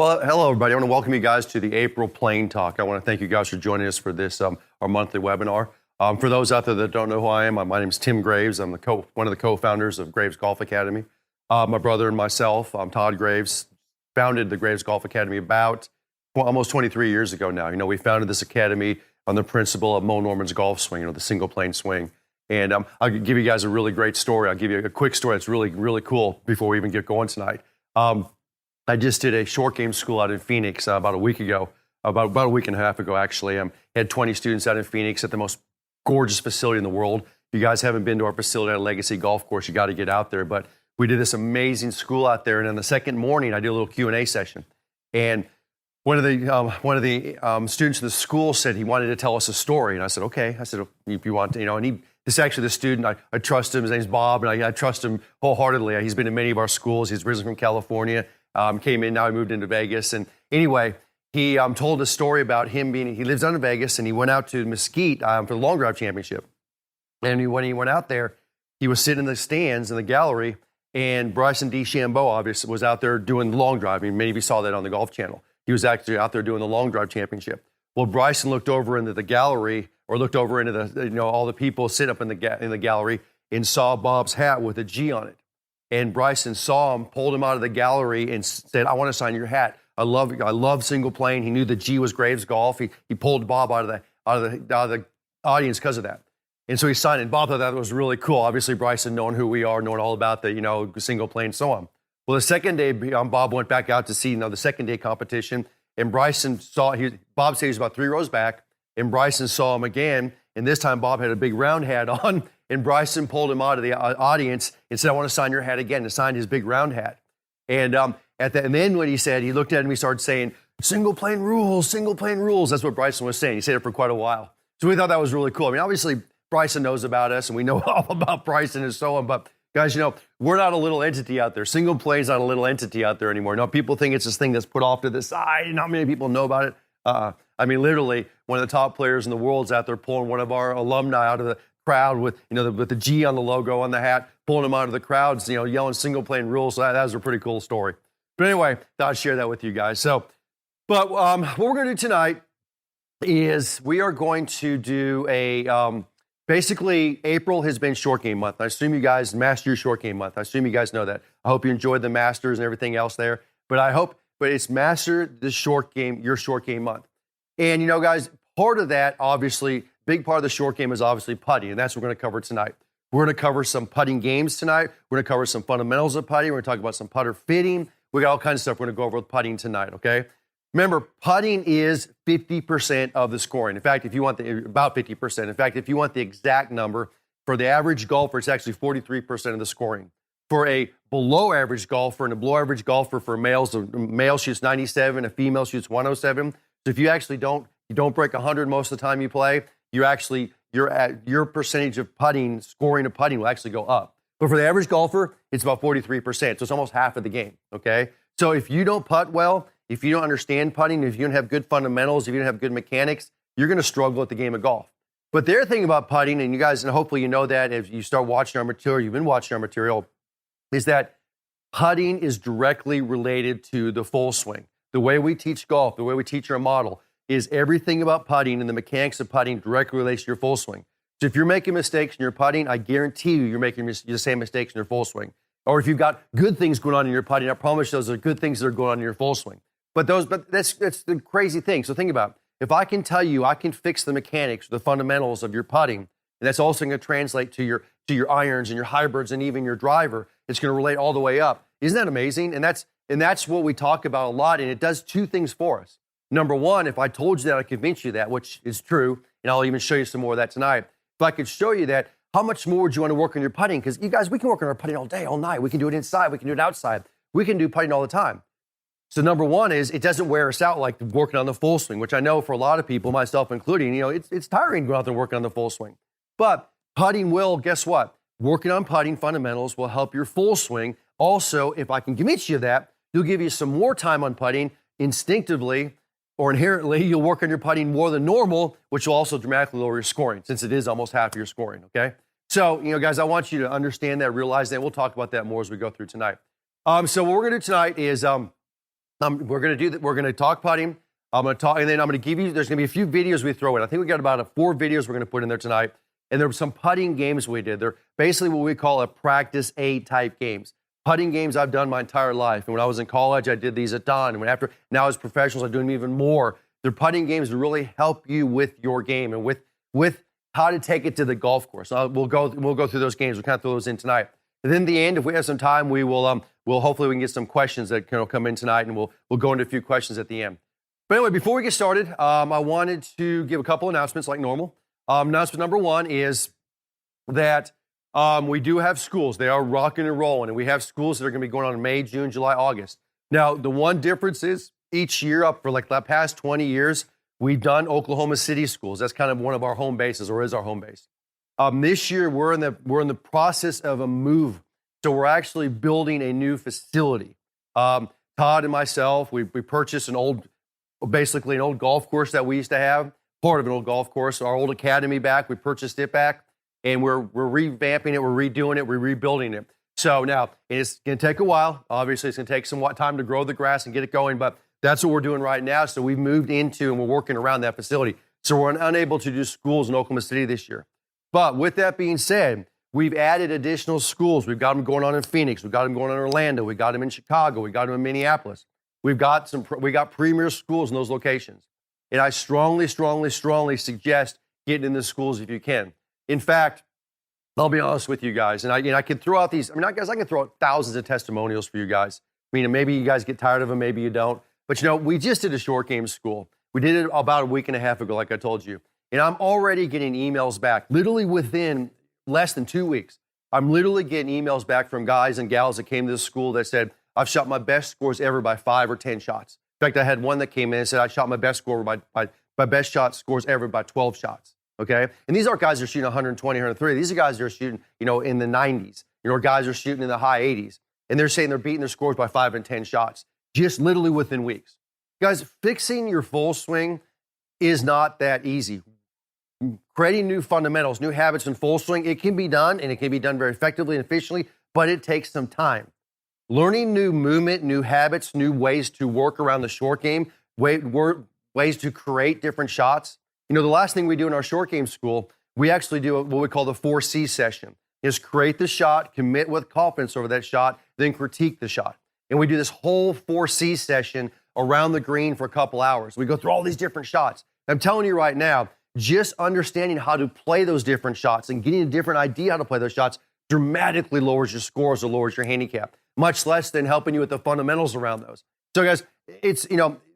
Well, hello, everybody. I want to welcome you guys to the April Plane Talk. I want to thank you guys for joining us for this, our monthly webinar. For those out there that don't know who I am, my name is Tim Graves. I'm one of the co-founders of Graves Golf Academy. My brother and myself, Todd Graves, founded the Graves Golf Academy about almost 23 years ago now. We founded this academy on the principle of Mo Norman's golf swing, the single plane swing. And I'll give you guys a really great story. I'll give you a quick story that's really, really cool before we even get going tonight. I just did a short game school out in Phoenix about a week ago, about a week and a half ago, actually. Had 20 students out in Phoenix at the most gorgeous facility in the world. If you guys haven't been to our facility at Legacy Golf Course, you got to get out there. But we did this amazing school out there, and on the second morning, I did a little Q&A session. And one of the students in the school said he wanted to tell us a story, and I said, okay. I said, if you want to, and this is actually the student, I trust him. His name's Bob, and I trust him wholeheartedly. He's been in many of our schools. He's originally from California. Came in, now he moved into Vegas. And anyway, he told a story about him he lives down in Vegas, and he went out to Mesquite for the long drive championship. And when he went out there, he was sitting in the stands in the gallery, and Bryson DeChambeau obviously was out there doing the long drive. Many of you saw that on the Golf Channel. He was actually out there doing the long drive championship. Well, Bryson looked over into the gallery, or looked over into the all the people sitting up in the gallery, and saw Bob's hat with a G on it. And Bryson saw him, pulled him out of the gallery, and said, "I want to sign your hat. I love single plane." He knew the G was Graves Golf. He pulled Bob out of the audience because of that. And so he signed it. And Bob thought that was really cool. Obviously, Bryson knowing who we are, knowing all about the single plane, and so on. Well, the second day, Bob went back out to see the second day competition, and Bryson Bob said he was about 3 rows back, and Bryson saw him again. And this time, Bob had a big round hat on. And Bryson pulled him out of the audience and said, "I want to sign your hat again," and signed his big round hat. And and then what he said, he looked at him, he started saying, single plane rules. That's what Bryson was saying. He said it for quite a while. So we thought that was really cool. Obviously, Bryson knows about us, and we know all about Bryson and so on. But guys, we're not a little entity out there. Single plane's not a little entity out there anymore. No, people think it's this thing that's put off to the side, and not many people know about it. Literally, one of the top players in the world's out there pulling one of our alumni out of the crowd with the G on the logo on the hat, pulling him out of the crowds, yelling single plane rules. So that was a pretty cool story. But anyway, thought I'd share that with you guys. But what we're going to do tonight is we are going to do basically April has been short game month. I assume you guys master your short game month. I assume you guys know that. I hope you enjoyed the Masters and everything else there. But it's master the short game, your short game month. And guys, part of that, obviously, big part of the short game is obviously putting, and that's what we're going to cover tonight. We're going to cover some putting games tonight. We're going to cover some fundamentals of putting. We're going to talk about some putter fitting. We got all kinds of stuff we're going to go over with putting tonight, okay? Remember, putting is 50% of the scoring. In fact, about 50%. In fact, if you want the exact number, for the average golfer, it's actually 43% of the scoring. For a below average golfer and a below average golfer for males, a male shoots 97, a female shoots 107. So if you actually don't break 100 most of the time you play, your percentage of scoring of putting will actually go up. But for the average golfer, it's about 43%. So it's almost half of the game, okay? So if you don't putt well, if you don't understand putting, if you don't have good fundamentals, if you don't have good mechanics, you're going to struggle at the game of golf. But the other thing about putting, and you guys, and hopefully you know that if you start watching our material, you've been watching our material, is that putting is directly related to the full swing. The way we teach golf, the way we teach our model, is everything about putting and the mechanics of putting directly relates to your full swing. So if you're making mistakes in your putting, I guarantee you're making the same mistakes in your full swing. Or if you've got good things going on in your putting, I promise those are good things that are going on in your full swing. But that's the crazy thing. So think about it. If I can tell you I can fix the mechanics, the fundamentals of your putting, and that's also going to translate to your irons and your hybrids and even your driver, it's going to relate all the way up. Isn't that amazing? And that's what we talk about a lot, and it does two things for us. Number one, if I told you that, I convinced you that, which is true, and I'll even show you some more of that tonight. If I could show you that, how much more would you want to work on your putting? Because you guys, we can work on our putting all day, all night. We can do it inside. We can do it outside. We can do putting all the time. So number one is it doesn't wear us out like working on the full swing, which I know for a lot of people, myself including, it's tiring going out there and working on the full swing. But putting will, guess what? Working on putting fundamentals will help your full swing. Also, if I can convince you of that, you'll give you some more time on putting instinctively or inherently, you'll work on your putting more than normal, which will also dramatically lower your scoring, since it is almost half of your scoring, okay? So, guys, I want you to understand that, realize that. We'll talk about that more as we go through tonight. So what we're going to do tonight is We're going to do that. We're going to talk putting. I'm going to talk, and then I'm going to give you, there's going to be a few videos we throw in. I think we got about 4 videos we're going to put in there tonight. And there were some putting games we did. They're basically what we call a practice aid type games. Putting games I've done my entire life. And when I was in college, I did these a ton. And now as professionals, I'm doing them even more. They're putting games to really help you with your game and with how to take it to the golf course. We'll go through those games. We'll kind of throw those in tonight. And then in the end, if we have some time, we'll hopefully we can get some questions that can come in tonight, and we'll go into a few questions at the end. But anyway, before we get started, I wanted to give a couple announcements like normal. Announcement number 1 is that we do have schools. They are rocking and rolling, and we have schools that are going to be going on in May, June, July, August. Now, the one difference is each year up for like the past 20 years, we've done Oklahoma City schools. That's kind of one of our home bases, or is our home base. This year, we're in the process of a move. So we're actually building a new facility. Todd and myself, we purchased basically an old golf course that we used to have, part of an old golf course, our old academy back. We purchased it back, and we're revamping it, we're redoing it, we're rebuilding it. So now, it's going to take a while. Obviously, it's going to take some time to grow the grass and get it going, but that's what we're doing right now. So we've moved into and we're working around that facility. So we're unable to do schools in Oklahoma City this year. But with that being said, we've added additional schools. We've got them going on in Phoenix. We've got them going on in Orlando. We got them in Chicago. We got them in Minneapolis. We got premier schools in those locations. And I strongly, strongly, strongly suggest getting in the schools if you can. In fact, I'll be honest with you guys, and I can throw out these. I can throw out thousands of testimonials for you guys. Maybe you guys get tired of them, maybe you don't. But we just did a short game school. We did it about a week and a half ago, like I told you. And I'm already getting emails back, literally within less than 2 weeks. I'm literally getting emails back from guys and gals that came to this school that said, I've shot my best scores ever by 5 or 10 shots. In fact, I had one that came in and said, I shot my best score by best shot scores ever by 12 shots. Okay? And these aren't guys that are shooting 120, 130. These are guys that are shooting, in the 90s. Guys are shooting in the high 80s. And they're saying they're beating their scores by 5 and 10 shots, just literally within weeks. Guys, fixing your full swing is not that easy. Creating new fundamentals, new habits in full swing, it can be done, and it can be done very effectively and efficiently, but it takes some time. Learning new movement, new habits, new ways to work around the short game, ways to create different shots. The last thing we do in our short game school, we actually do what we call the 4C session, is create the shot, commit with confidence over that shot, then critique the shot. And we do this whole 4C session around the green for a couple hours. We go through all these different shots. I'm telling you right now, just understanding how to play those different shots and getting a different idea how to play those shots dramatically lowers your scores or lowers your handicap, much less than helping you with the fundamentals around those. So guys, it's,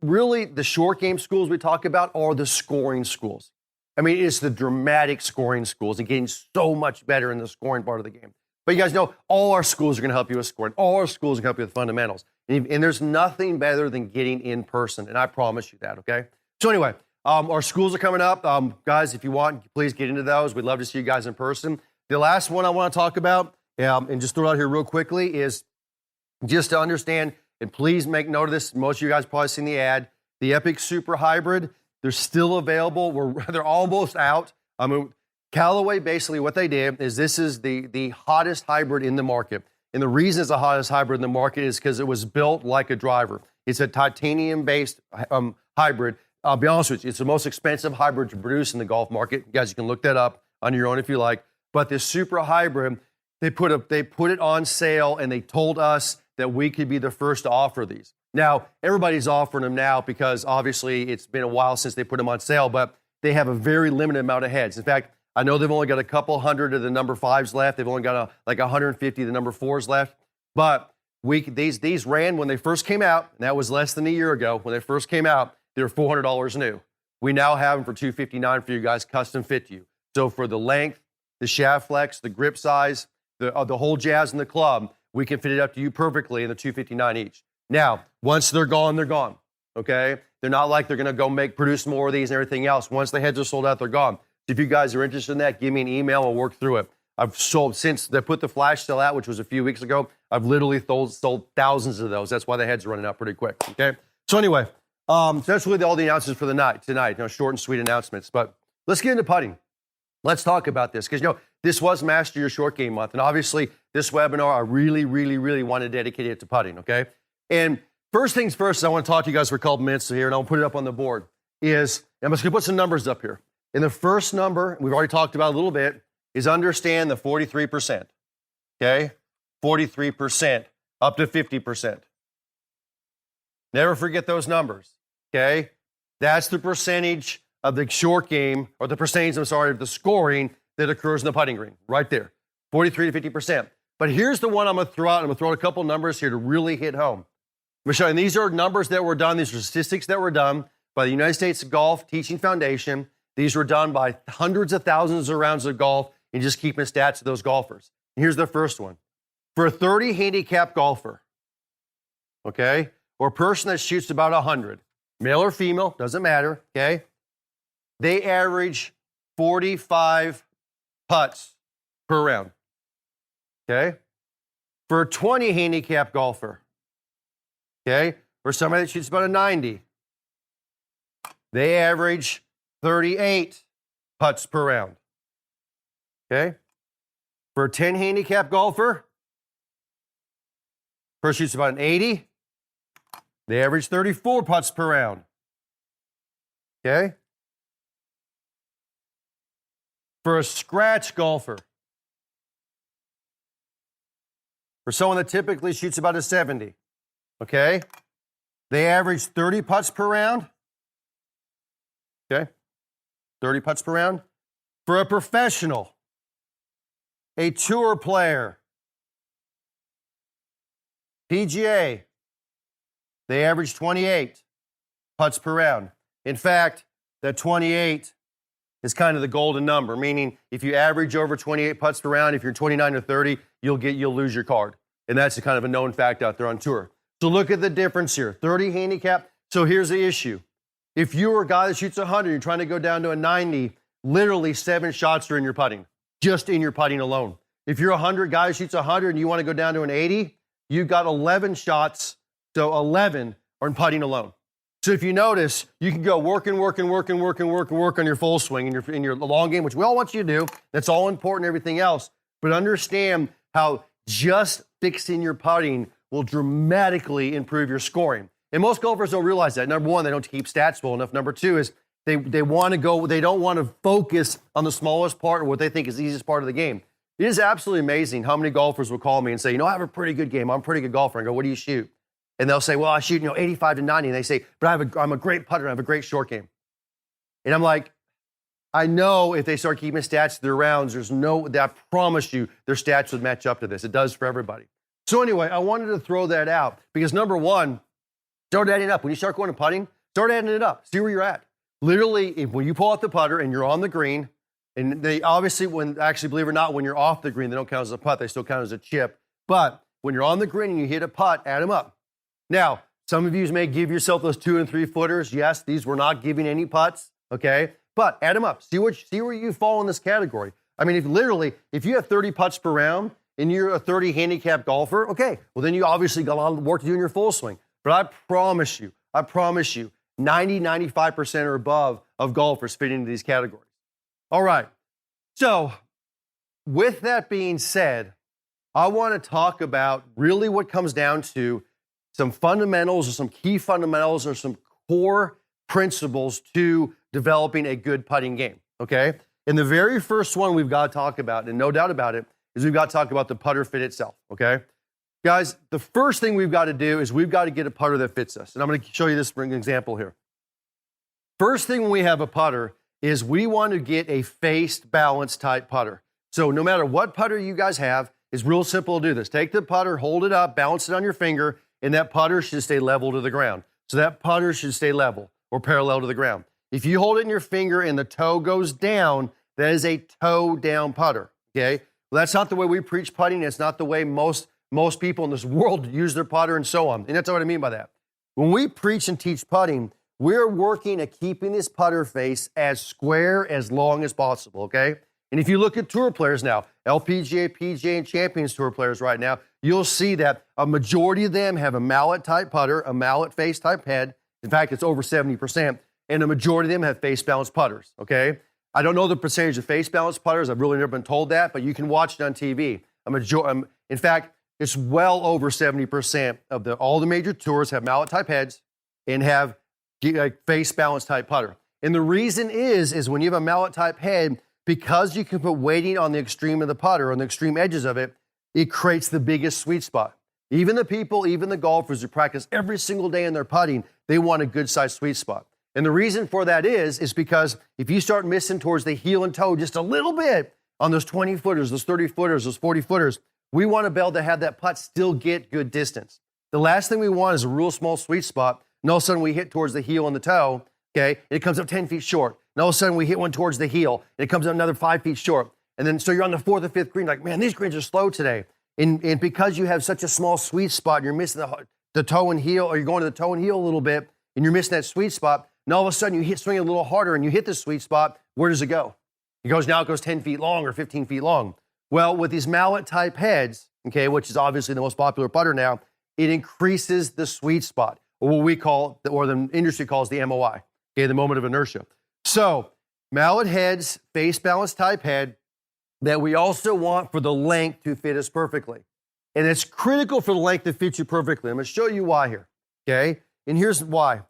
really the short game schools we talk about are the scoring schools. It's the dramatic scoring schools and getting so much better in the scoring part of the game. But you guys know all our schools are going to help you with scoring. All our schools are going to help you with fundamentals. And there's nothing better than getting in person. And I promise you that, okay? So anyway, our schools are coming up. Guys, if you want, please get into those. We'd love to see you guys in person. The last one I want to talk about, and just throw it out here real quickly, is just to understand, and please make note of this. Most of you guys probably seen the ad. The Epic Super Hybrid, they're still available. They're almost out. Callaway, basically what they did is this is the hottest hybrid in the market. And the reason it's the hottest hybrid in the market is because it was built like a driver. It's a titanium-based hybrid. I'll be honest with you, it's the most expensive hybrid to produce in the golf market. You guys, you can look that up on your own if you like. But this Super Hybrid, they put it on sale, and they told us that we could be the first to offer these. Now, everybody's offering them now because obviously it's been a while since they put them on sale, but they have a very limited amount of heads. In fact, I know they've only got a couple hundred of the number 5s left. They've only got like 150 of the number 4s left. But these ran when they first came out, and that was less than a year ago. When they first came out, they were $400 new. We now have them for $259 for you guys, custom fit to you. So for the length, the shaft flex, the grip size, the whole jazz in the club, we can fit it up to you perfectly in the $259 each. Now, once they're gone, okay? They're not like they're going to produce more of these and everything else. Once the heads are sold out, they're gone. So if you guys are interested in that, give me an email. I'll work through it. I've sold, since they put the flash sale out, which was a few weeks ago, I've literally sold thousands of those. That's why the heads are running out pretty quick, okay? So anyway, so that's really all the announcements for the night tonight, short and sweet announcements. But let's get into putting. Let's talk about this because, this was Master Your Short Game Month. And obviously, this webinar, I really, really, really want to dedicate it to putting, okay? And first things first, I want to talk to you guys for a couple minutes here, and I'll put it up on the board, I'm just going to put some numbers up here. And the first number, we've already talked about a little bit, is understand the 43%, okay? 43% up to 50%. Never forget those numbers, okay? That's the percentage of the short game, or the percentage, of the scoring that occurs in the putting green, right there, 43 to 50%. But here's the one I'm going to throw out. I'm going to throw out a couple numbers here to really hit home. Michelle, and these are numbers that were done. These are statistics that were done by the United States Golf Teaching Foundation. These were done by hundreds of thousands of rounds of golf and just keeping stats of those golfers. And here's the first one. For a 30 handicap golfer, okay, or a person that shoots about 100, male or female, doesn't matter, okay, they average 45 putts per round, okay? For a 20 handicap golfer, okay, or somebody that shoots about a 90, they average 38 putts per round, okay? For a 10 handicap golfer, person shoots about an 80, they average 34 putts per round, okay? For a scratch golfer, for someone that typically shoots about a 70, okay, they average 30 putts per round, okay, 30 putts per round. For a professional, a tour player, PGA, they average 28 putts per round. In fact, that 28 is kind of the golden number, meaning if you average over 28 putts per round, if you're 29 or 30, you'll lose your card. And that's kind of a known fact out there on tour. So look at the difference here, 30 handicap. So here's the issue. If you're a guy that shoots 100, you're trying to go down to a 90, literally 7 shots are in your putting, just in your putting alone. If you're 100 guy who shoots 100 and you want to go down to an 80, you've got 11 shots, so 11 are in putting alone. So if you notice, you can go work on your full swing in your long game, which we all want you to do. That's all important, everything else. But understand how just fixing your putting will dramatically improve your scoring. And most golfers don't realize that. Number one, they don't keep stats well enough. Number two is they don't want to focus on the smallest part or what they think is the easiest part of the game. It is absolutely amazing how many golfers will call me and say, I have a pretty good game. I'm a pretty good golfer. I go, what do you shoot? And they'll say, well, I shoot, 85 to 90. And they say, but I'm a great putter. I have a great short game. And I'm like, I know if they start keeping stats to their rounds, I promise you their stats would match up to this. It does for everybody. So anyway, I wanted to throw that out because number one, start adding it up. When you start going to putting, start adding it up. See where you're at. Literally, when you pull out the putter and you're on the green, and they obviously, believe it or not, when you're off the green, they don't count as a putt. They still count as a chip. But when you're on the green and you hit a putt, add them up. Now, some of you may give yourself those 2 and 3 footers. Yes, these were not giving any putts, okay? But add them up. See where you fall in this category. I mean, if you have 30 putts per round and you're a 30 handicap golfer, okay, well, then you obviously got a lot of work to do in your full swing. But I promise you, 90, 95% or above of golfers fit into these categories. All right. So with that being said, I want to talk about really what comes down to some fundamentals or some key fundamentals or some core principles to developing a good putting game, okay? And the very first one we've got to talk about, and no doubt about it, is we've got to talk about the putter fit itself, okay? Guys, the first thing we've got to do is we've got to get a putter that fits us. And I'm going to show you this for an example here. First thing when we have a putter is we want to get a faced balance type putter. So no matter what putter you guys have, it's real simple to do this. Take the putter, hold it up, balance it on your finger, and that putter should stay level to the ground. So that putter should stay level or parallel to the ground. If you hold it in your finger and the toe goes down, that is a toe down putter, okay? Well, that's not the way we preach putting. It's not the way most people in this world use their putter and so on. And that's what I mean by that. When we preach and teach putting, we're working at keeping this putter face as square as long as possible, okay? And if you look at tour players now, LPGA, PGA, and Champions Tour players right now, you'll see that a majority of them have a mallet-type putter, a mallet face-type head. In fact, it's over 70%. And a majority of them have face-balanced putters, okay? I don't know the percentage of face-balanced putters. I've really never been told that, but you can watch it on TV. In fact, It's well over 70% of all the major tours have mallet type heads and have face balance type putter. And the reason is when you have a mallet type head, because you can put weighting on the extreme of the putter, on the extreme edges of it, it creates the biggest sweet spot. Even the golfers who practice every single day in their putting, they want a good sized sweet spot. And the reason for that is because if you start missing towards the heel and toe just a little bit on those 20 footers, those 30 footers, those 40 footers, we want to be able to have that putt still get good distance. The last thing we want is a real small sweet spot, and all of a sudden we hit towards the heel and the toe, okay, and it comes up 10 feet short. And all of a sudden we hit one towards the heel, and it comes up another 5 feet short. And then so you're on the fourth or fifth green, like, man, these greens are slow today. And because you have such a small sweet spot, and you're missing the toe and heel, or you're going to the toe and heel a little bit, and you're missing that sweet spot, and all of a sudden you swing it a little harder, and you hit the sweet spot, where does it go? It goes 10 feet long or 15 feet long. Well, with these mallet type heads, okay, which is obviously the most popular putter now, it increases the sweet spot, or what we call, or the industry calls the MOI, okay, the moment of inertia. So mallet heads, face balance type head, that we also want for the length to fit us perfectly. And it's critical for the length to fit you perfectly. I'm going to show you why here, okay? And here's why.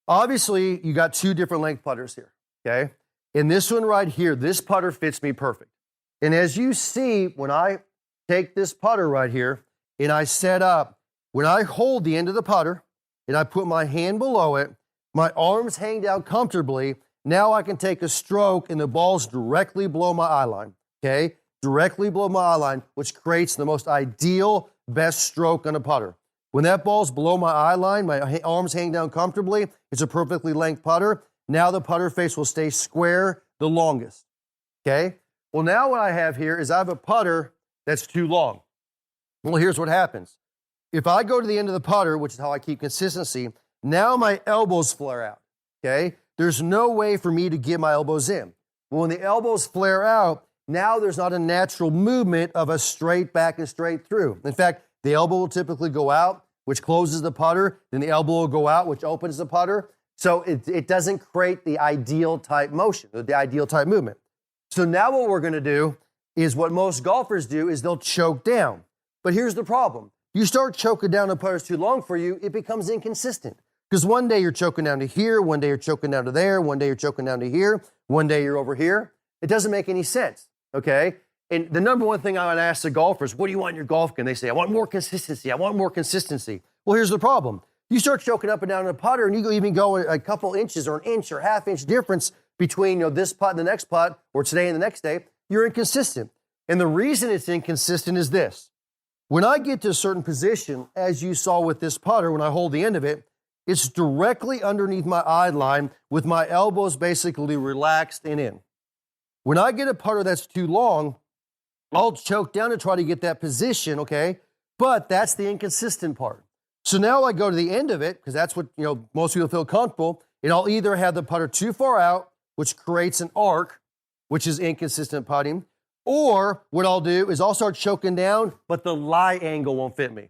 Obviously, you got two different length putters here, okay? And this one right here, this putter fits me perfect. And as you see, when I take this putter right here and I set up, when I hold the end of the putter and I put my hand below it, my arms hang down comfortably, now I can take a stroke and the ball's directly below my eye line. Okay, directly below my eye line, which creates the most ideal, best stroke on a putter. When that ball's below my eye line, my arms hang down comfortably, it's a perfectly length putter. Now the putter face will stay square the longest. Okay, well now what I have here is I have a putter that's too long. Well, here's what happens. If I go to the end of the putter, which is how I keep consistency, now my elbows flare out. Okay, there's no way for me to get my elbows in. Well, when the elbows flare out, now there's not a natural movement of a straight back and straight through. In fact, the elbow will typically go out, which closes the putter. Then the elbow will go out, which opens the putter. So it doesn't create the ideal type motion, the ideal type movement. So now what we're going to do is what most golfers do is they'll choke down. But here's the problem. You start choking down, the putter's too long for you, it becomes inconsistent. Because one day you're choking down to here, one day you're choking down to there, one day you're choking down to here, one day you're over here. It doesn't make any sense. Okay? And the number one thing I would ask the golfers, what do you want in your golf game? They say, I want more consistency. I want more consistency. Well, here's the problem. You start choking up and down in a putter, and you even go a couple inches or an inch or half inch difference between this putt and the next putt, or today and the next day, you're inconsistent. And the reason it's inconsistent is this. When I get to a certain position, as you saw with this putter, when I hold the end of it, it's directly underneath my eye line with my elbows basically relaxed and in. When I get a putter that's too long, I'll choke down to try to get that position, okay? But that's the inconsistent part. So now I go to the end of it, because that's what most people feel comfortable, and I'll either have the putter too far out, which creates an arc, which is inconsistent putting, or what I'll do is I'll start choking down, but the lie angle won't fit me.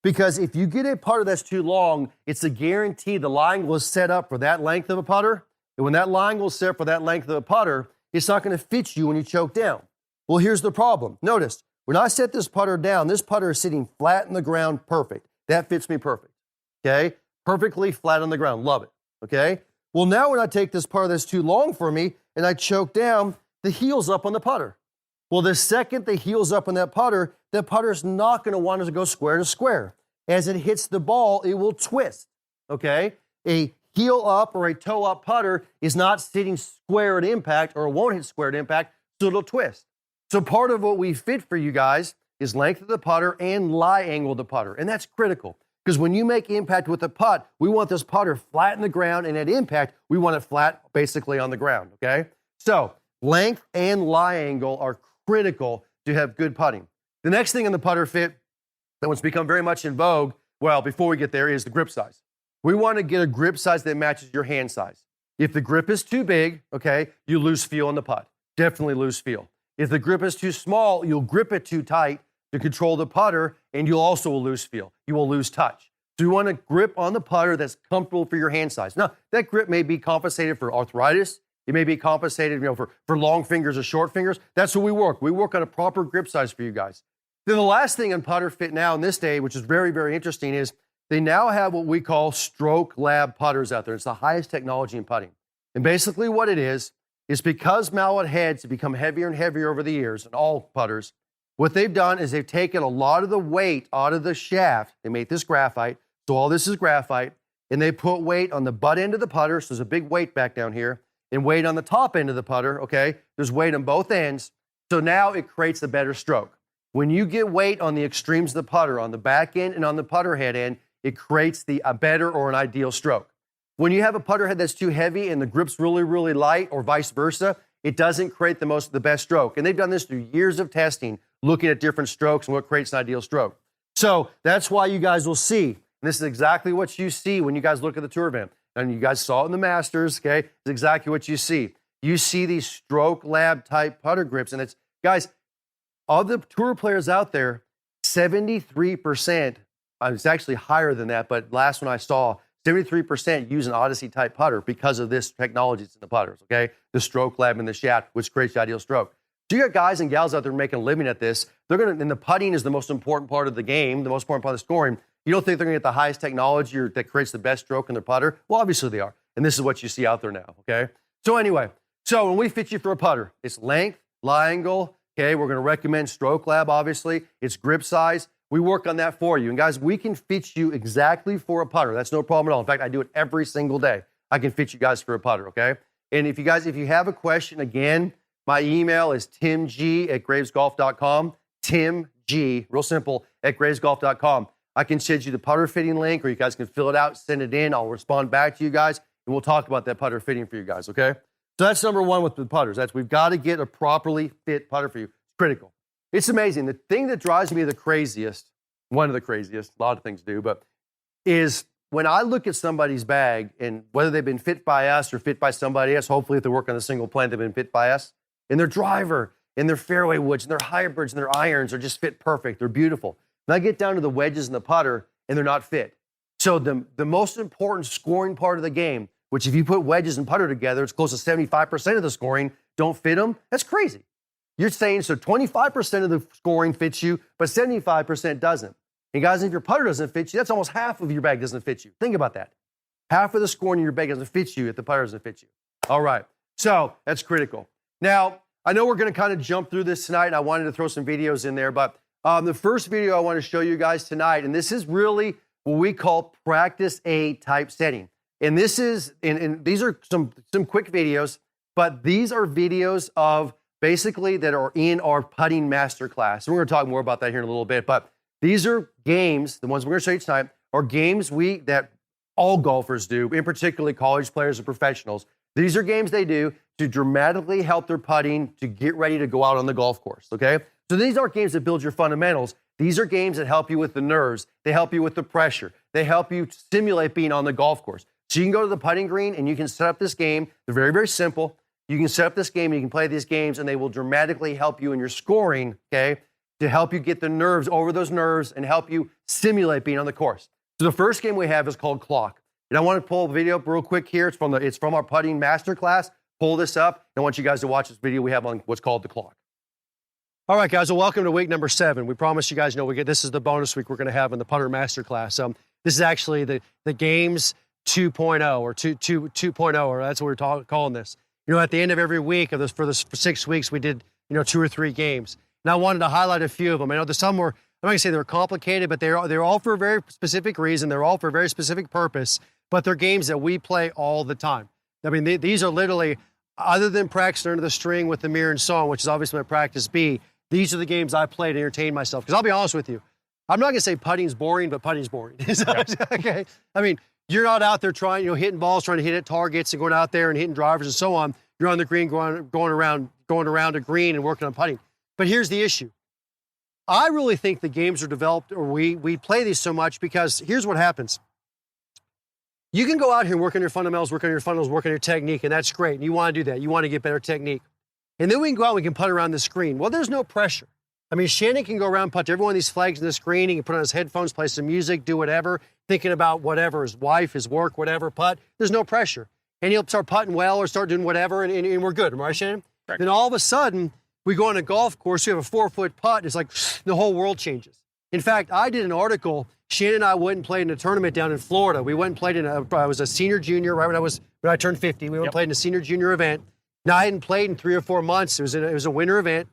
Because if you get a putter that's too long, it's a guarantee the lie angle is set up for that length of a putter, and when that lie angle is set for that length of a putter, it's not going to fit you when you choke down. Well, here's the problem. Notice, when I set this putter down, this putter is sitting flat in the ground, perfect. That fits me perfect, okay? Perfectly flat on the ground, love it, okay? Well, now when I take this putter that's too long for me and I choke down, the heel's up on the putter. Well, the second the heel's up on that putter's not going to want to go square to square. As it hits the ball, it will twist, okay? A heel up or a toe up putter is not sitting square at impact, or it won't hit square at impact, so it'll twist. So part of what we fit for you guys is length of the putter and lie angle of the putter. And that's critical, because when you make impact with a putt, we want this putter flat in the ground, and at impact, we want it flat basically on the ground, okay? So length and lie angle are critical to have good putting. The next thing in the putter fit that what's become very much in vogue, well, before we get there, is the grip size. We want to get a grip size that matches your hand size. If the grip is too big, okay, you lose feel in the putt. Definitely lose feel. If the grip is too small, you'll grip it too tight to control the putter, and you'll also lose feel. You will lose touch. So you want to grip on the putter that's comfortable for your hand size. Now, that grip may be compensated for arthritis. It may be compensated, for long fingers or short fingers. That's what we work. We work on a proper grip size for you guys. Then the last thing on Putter Fit now in this day, which is very, very interesting, is they now have what we call Stroke Lab putters out there. It's the highest technology in putting. And basically what it is because mallet heads have become heavier and heavier over the years, and all putters, what they've done is they've taken a lot of the weight out of the shaft. They made this graphite, so all this is graphite, and they put weight on the butt end of the putter, so there's a big weight back down here, and weight on the top end of the putter, okay? There's weight on both ends, so now it creates a better stroke. When you get weight on the extremes of the putter, on the back end and on the putter head end, it creates a better or an ideal stroke. When you have a putter head that's too heavy and the grip's really, really light, or vice versa, it doesn't create the best stroke. And they've done this through years of testing, looking at different strokes and what creates an ideal stroke. So that's why you guys will see, and this is exactly what you see when you guys look at the tour event. And you guys saw it in the Masters, okay? It's exactly what you see. You see these Stroke Lab type putter grips, and it's, guys, of the tour players out there, 73%, it's actually higher than that, but last one I saw, 73% use an Odyssey type putter because of this technology that's in the putters, okay? The Stroke Lab in the shaft, which creates the ideal stroke. So you got guys and gals out there making a living at this. And the putting is the most important part of the game, the most important part of the scoring. You don't think they're gonna get the highest technology that creates the best stroke in their putter? Well, obviously they are. And this is what you see out there now, okay? So anyway, when we fit you for a putter, it's length, lie angle, okay? We're gonna recommend Stroke Lab, obviously. It's grip size. We work on that for you. And guys, we can fit you exactly for a putter. That's no problem at all. In fact, I do it every single day. I can fit you guys for a putter, okay? And if you have a question, again, my email is timg@gravesgolf.com. timg, real simple, @gravesgolf.com. I can send you the putter fitting link, or you guys can fill it out, send it in. I'll respond back to you guys, and we'll talk about that putter fitting for you guys, okay? So that's number one with the putters. We've got to get a properly fit putter for you. It's critical. It's amazing. The thing that drives me the craziest, one of the craziest, a lot of things do, but is when I look at somebody's bag, and whether they've been fit by us or fit by somebody else, hopefully if they work on a single plant, they've been fit by us, and their driver, and their fairway woods, and their hybrids, and their irons are just fit perfect. They're beautiful. And I get down to the wedges and the putter, and they're not fit. So the most important scoring part of the game, which if you put wedges and putter together, it's close to 75% of the scoring, don't fit them. That's crazy. You're saying so 25% of the scoring fits you, but 75% doesn't. And guys, if your putter doesn't fit you, that's almost half of your bag doesn't fit you. Think about that. Half of the scoring in your bag doesn't fit you if the putter doesn't fit you. All right, so that's critical. Now, I know we're gonna kind of jump through this tonight, and I wanted to throw some videos in there, but the first video I want to show you guys tonight, and this is really what we call practice A type setting. And this is, and these are some quick videos, but these are videos of basically that are in our putting masterclass. And we're going to talk more about that here in a little bit, but these are games, the ones we're going to show you tonight, are games that all golfers do, in particularly college players and professionals. These are games they do to dramatically help their putting to get ready to go out on the golf course, okay? So these aren't games that build your fundamentals. These are games that help you with the nerves. They help you with the pressure. They help you simulate being on the golf course. So you can go to the putting green and you can set up this game. They're very, very simple. You can set up this game and you can play these games, and they will dramatically help you in your scoring, okay, to help you get the nerves over those nerves and help you simulate being on the course. So the first game we have is called Clock. And I want to pull a video up real quick here. It's from our putting masterclass. Pull this up. And I want you guys to watch this video we have on what's called the Clock. All right, guys, well, welcome to week number 7. We promise you guys this is the bonus week we're going to have in the putter masterclass. This is actually the games 2.0 or 2.0, or that's what we're calling this. At the end of every week for 6 weeks, we did 2 or 3 games. And I wanted to highlight a few of them. I know some were, I'm not going to say they're complicated, but they're all for a very specific reason. They're all for a very specific purpose, but they're games that we play all the time. I mean, these are literally, other than practice under the string with the mirror and song, which is obviously my practice B, these are the games I play to entertain myself. Because I'll be honest with you, I'm not going to say putting's boring, but putting's boring. Okay. I mean, you're not out there trying, hitting balls, trying to hit at targets and going out there and hitting drivers and so on. You're on the green, going around a green and working on putting. But here's the issue. I really think the games are developed, or we play these so much because here's what happens. You can go out here and work on your fundamentals, work on your technique, and that's great. And you want to do that. You want to get better technique. And then we can go out and we can putt around the screen. Well, there's no pressure. I mean, Shannon can go around, putt to every one of these flags in the screen. He can put on his headphones, play some music, do whatever, thinking about whatever, his wife, his work, whatever, putt. There's no pressure. And he'll start putting well or start doing whatever, and we're good. Right, Shannon? Correct. Then all of a sudden, we go on a golf course, we have a 4-foot putt, it's like the whole world changes. In fact, I did an article, Shannon and I went and played in a tournament down in Florida. We went and played I was a senior junior, right when I turned 50. We went and played in a senior junior event. Now, I hadn't played in 3 or 4 months. It was a winter event,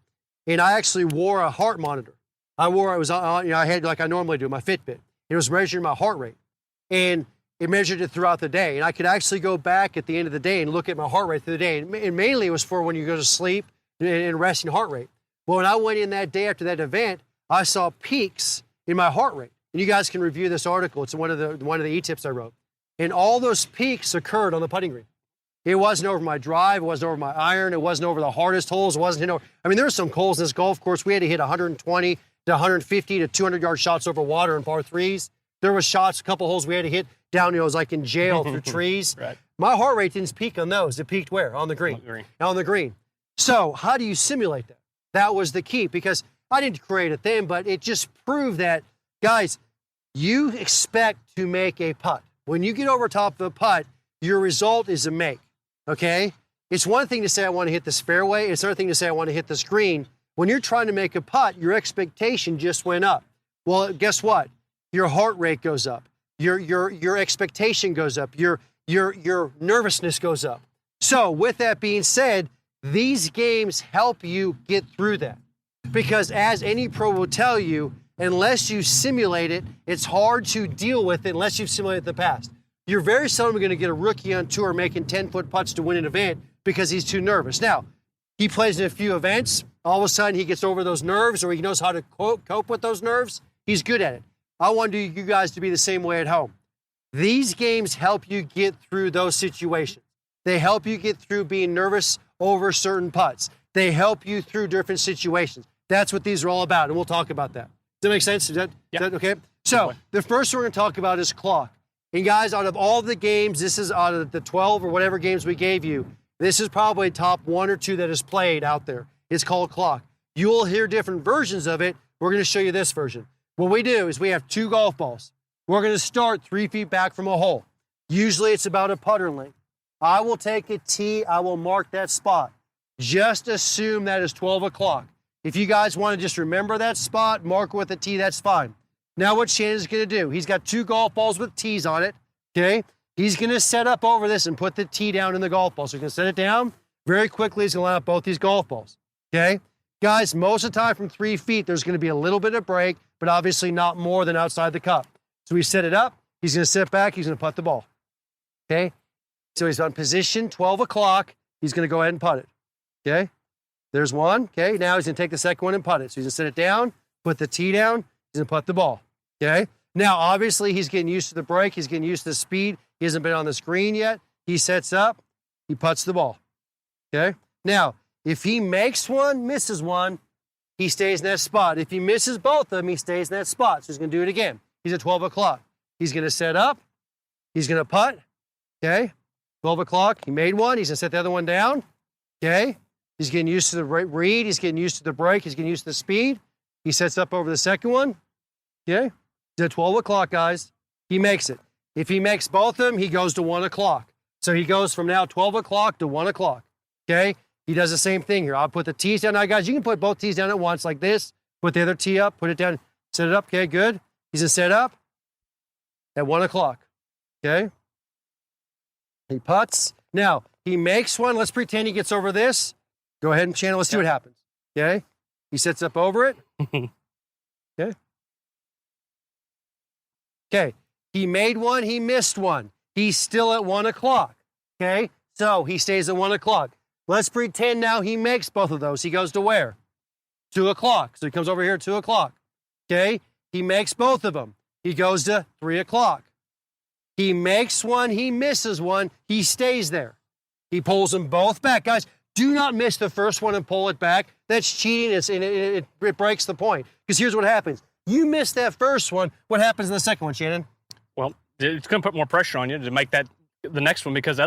and I actually wore a heart monitor. I had like I normally do, my Fitbit. It was measuring my heart rate, and it measured it throughout the day. And I could actually go back at the end of the day and look at my heart rate through the day. And mainly it was for when you go to sleep and resting heart rate. Well, when I went in that day after that event, I saw peaks in my heart rate. And you guys can review this article. It's one of the e-tips I wrote. And all those peaks occurred on the putting green. It wasn't over my drive. It wasn't over my iron. It wasn't over the hardest holes. It wasn't, there were some holes in this golf course. We had to hit 120 to 150 to 200-yard shots over water in par threes. There was shots, a couple holes we had to hit down, it was like in jail through trees. Right. My heart rate didn't peak on those. It peaked where? On the green. On the green. So how do you simulate that? That was the key, because I didn't create it then, but it just proved that, guys, you expect to make a putt. When you get over top of a putt, your result is a make, okay? It's one thing to say I want to hit this fairway. It's another thing to say I want to hit this green. When you're trying to make a putt, your expectation just went up. Well, guess what? Your heart rate goes up. Your expectation goes up. Your nervousness goes up. So with that being said, these games help you get through that. Because as any pro will tell you, unless you simulate it, it's hard to deal with it unless you've simulated the past. You're very seldom going to get a rookie on tour making 10-foot putts to win an event because he's too nervous. Now, he plays in a few events. All of a sudden, he gets over those nerves, or he knows how to cope with those nerves. He's good at it. I want you guys to be the same way at home. These games help you get through those situations. They help you get through being nervous over certain putts. They help you through different situations. That's what these are all about, and we'll talk about that. Does that make sense? Is that okay? So the first we're going to talk about is clock. And guys, out of all the games, this is out of the 12 or whatever games we gave you, this is probably top 1 or 2 that is played out there. It's called clock. You will hear different versions of it. We're going to show you this version. What we do is we have 2 golf balls. We're going to start 3 feet back from a hole. Usually it's about a putter length. I will take a tee. I will mark that spot. Just assume that is 12 o'clock. If you guys want to just remember that spot, mark with a tee, that's fine. Now what Shannon's going to do, he's got 2 golf balls with tees on it, okay? He's going to set up over this and put the tee down in the golf ball. So he's going to set it down. Very quickly, he's going to line up both these golf balls, okay? Guys, most of the time from 3 feet, there's going to be a little bit of break, but obviously not more than outside the cup. So we set it up. He's going to sit back. He's going to putt the ball, okay? So he's on position, 12 o'clock. He's going to go ahead and putt it, okay? There's one, okay? Now he's going to take the second one and putt it. So he's going to set it down, put the tee down. He's going to putt the ball, okay? Now, obviously, he's getting used to the break. He's getting used to the speed. He hasn't been on the screen yet. He sets up. He putts the ball, okay? Now, if he makes one, misses one, he stays in that spot. If he misses both of them, he stays in that spot. So he's going to do it again. He's at 12 o'clock. He's going to set up. He's going to putt, okay? 12 o'clock. He made one. He's going to set the other one down, okay? He's getting used to the read. He's getting used to the break. He's getting used to the speed. He sets up over the second one, okay? He's at 12 o'clock, guys. He makes it. If he makes both of them, he goes to 1 o'clock. So he goes from now 12 o'clock to 1 o'clock, okay? He does the same thing here. I'll put the tees down. Now, guys, you can put both tees down at once like this. Put the other tee up. Put it down. Set it up. Okay, good. He's going to set up at 1 o'clock, okay? He putts. Now, he makes one. Let's pretend he gets over this. Go ahead and channel. Let's see what happens, okay? He sets up over it, okay? Okay, he made one. He missed one. He's still at 1 o'clock, okay? So he stays at 1 o'clock. Let's pretend now he makes both of those. He goes to where? 2 o'clock. So he comes over here at 2 o'clock. Okay? He makes both of them. He goes to 3 o'clock. He makes one. He misses one. He stays there. He pulls them both back. Guys, do not miss the first one and pull it back. That's cheating. It breaks the point. Because here's what happens. You miss that first one. What happens in the second one, Shannon? Well, it's going to put more pressure on you to make that the next one because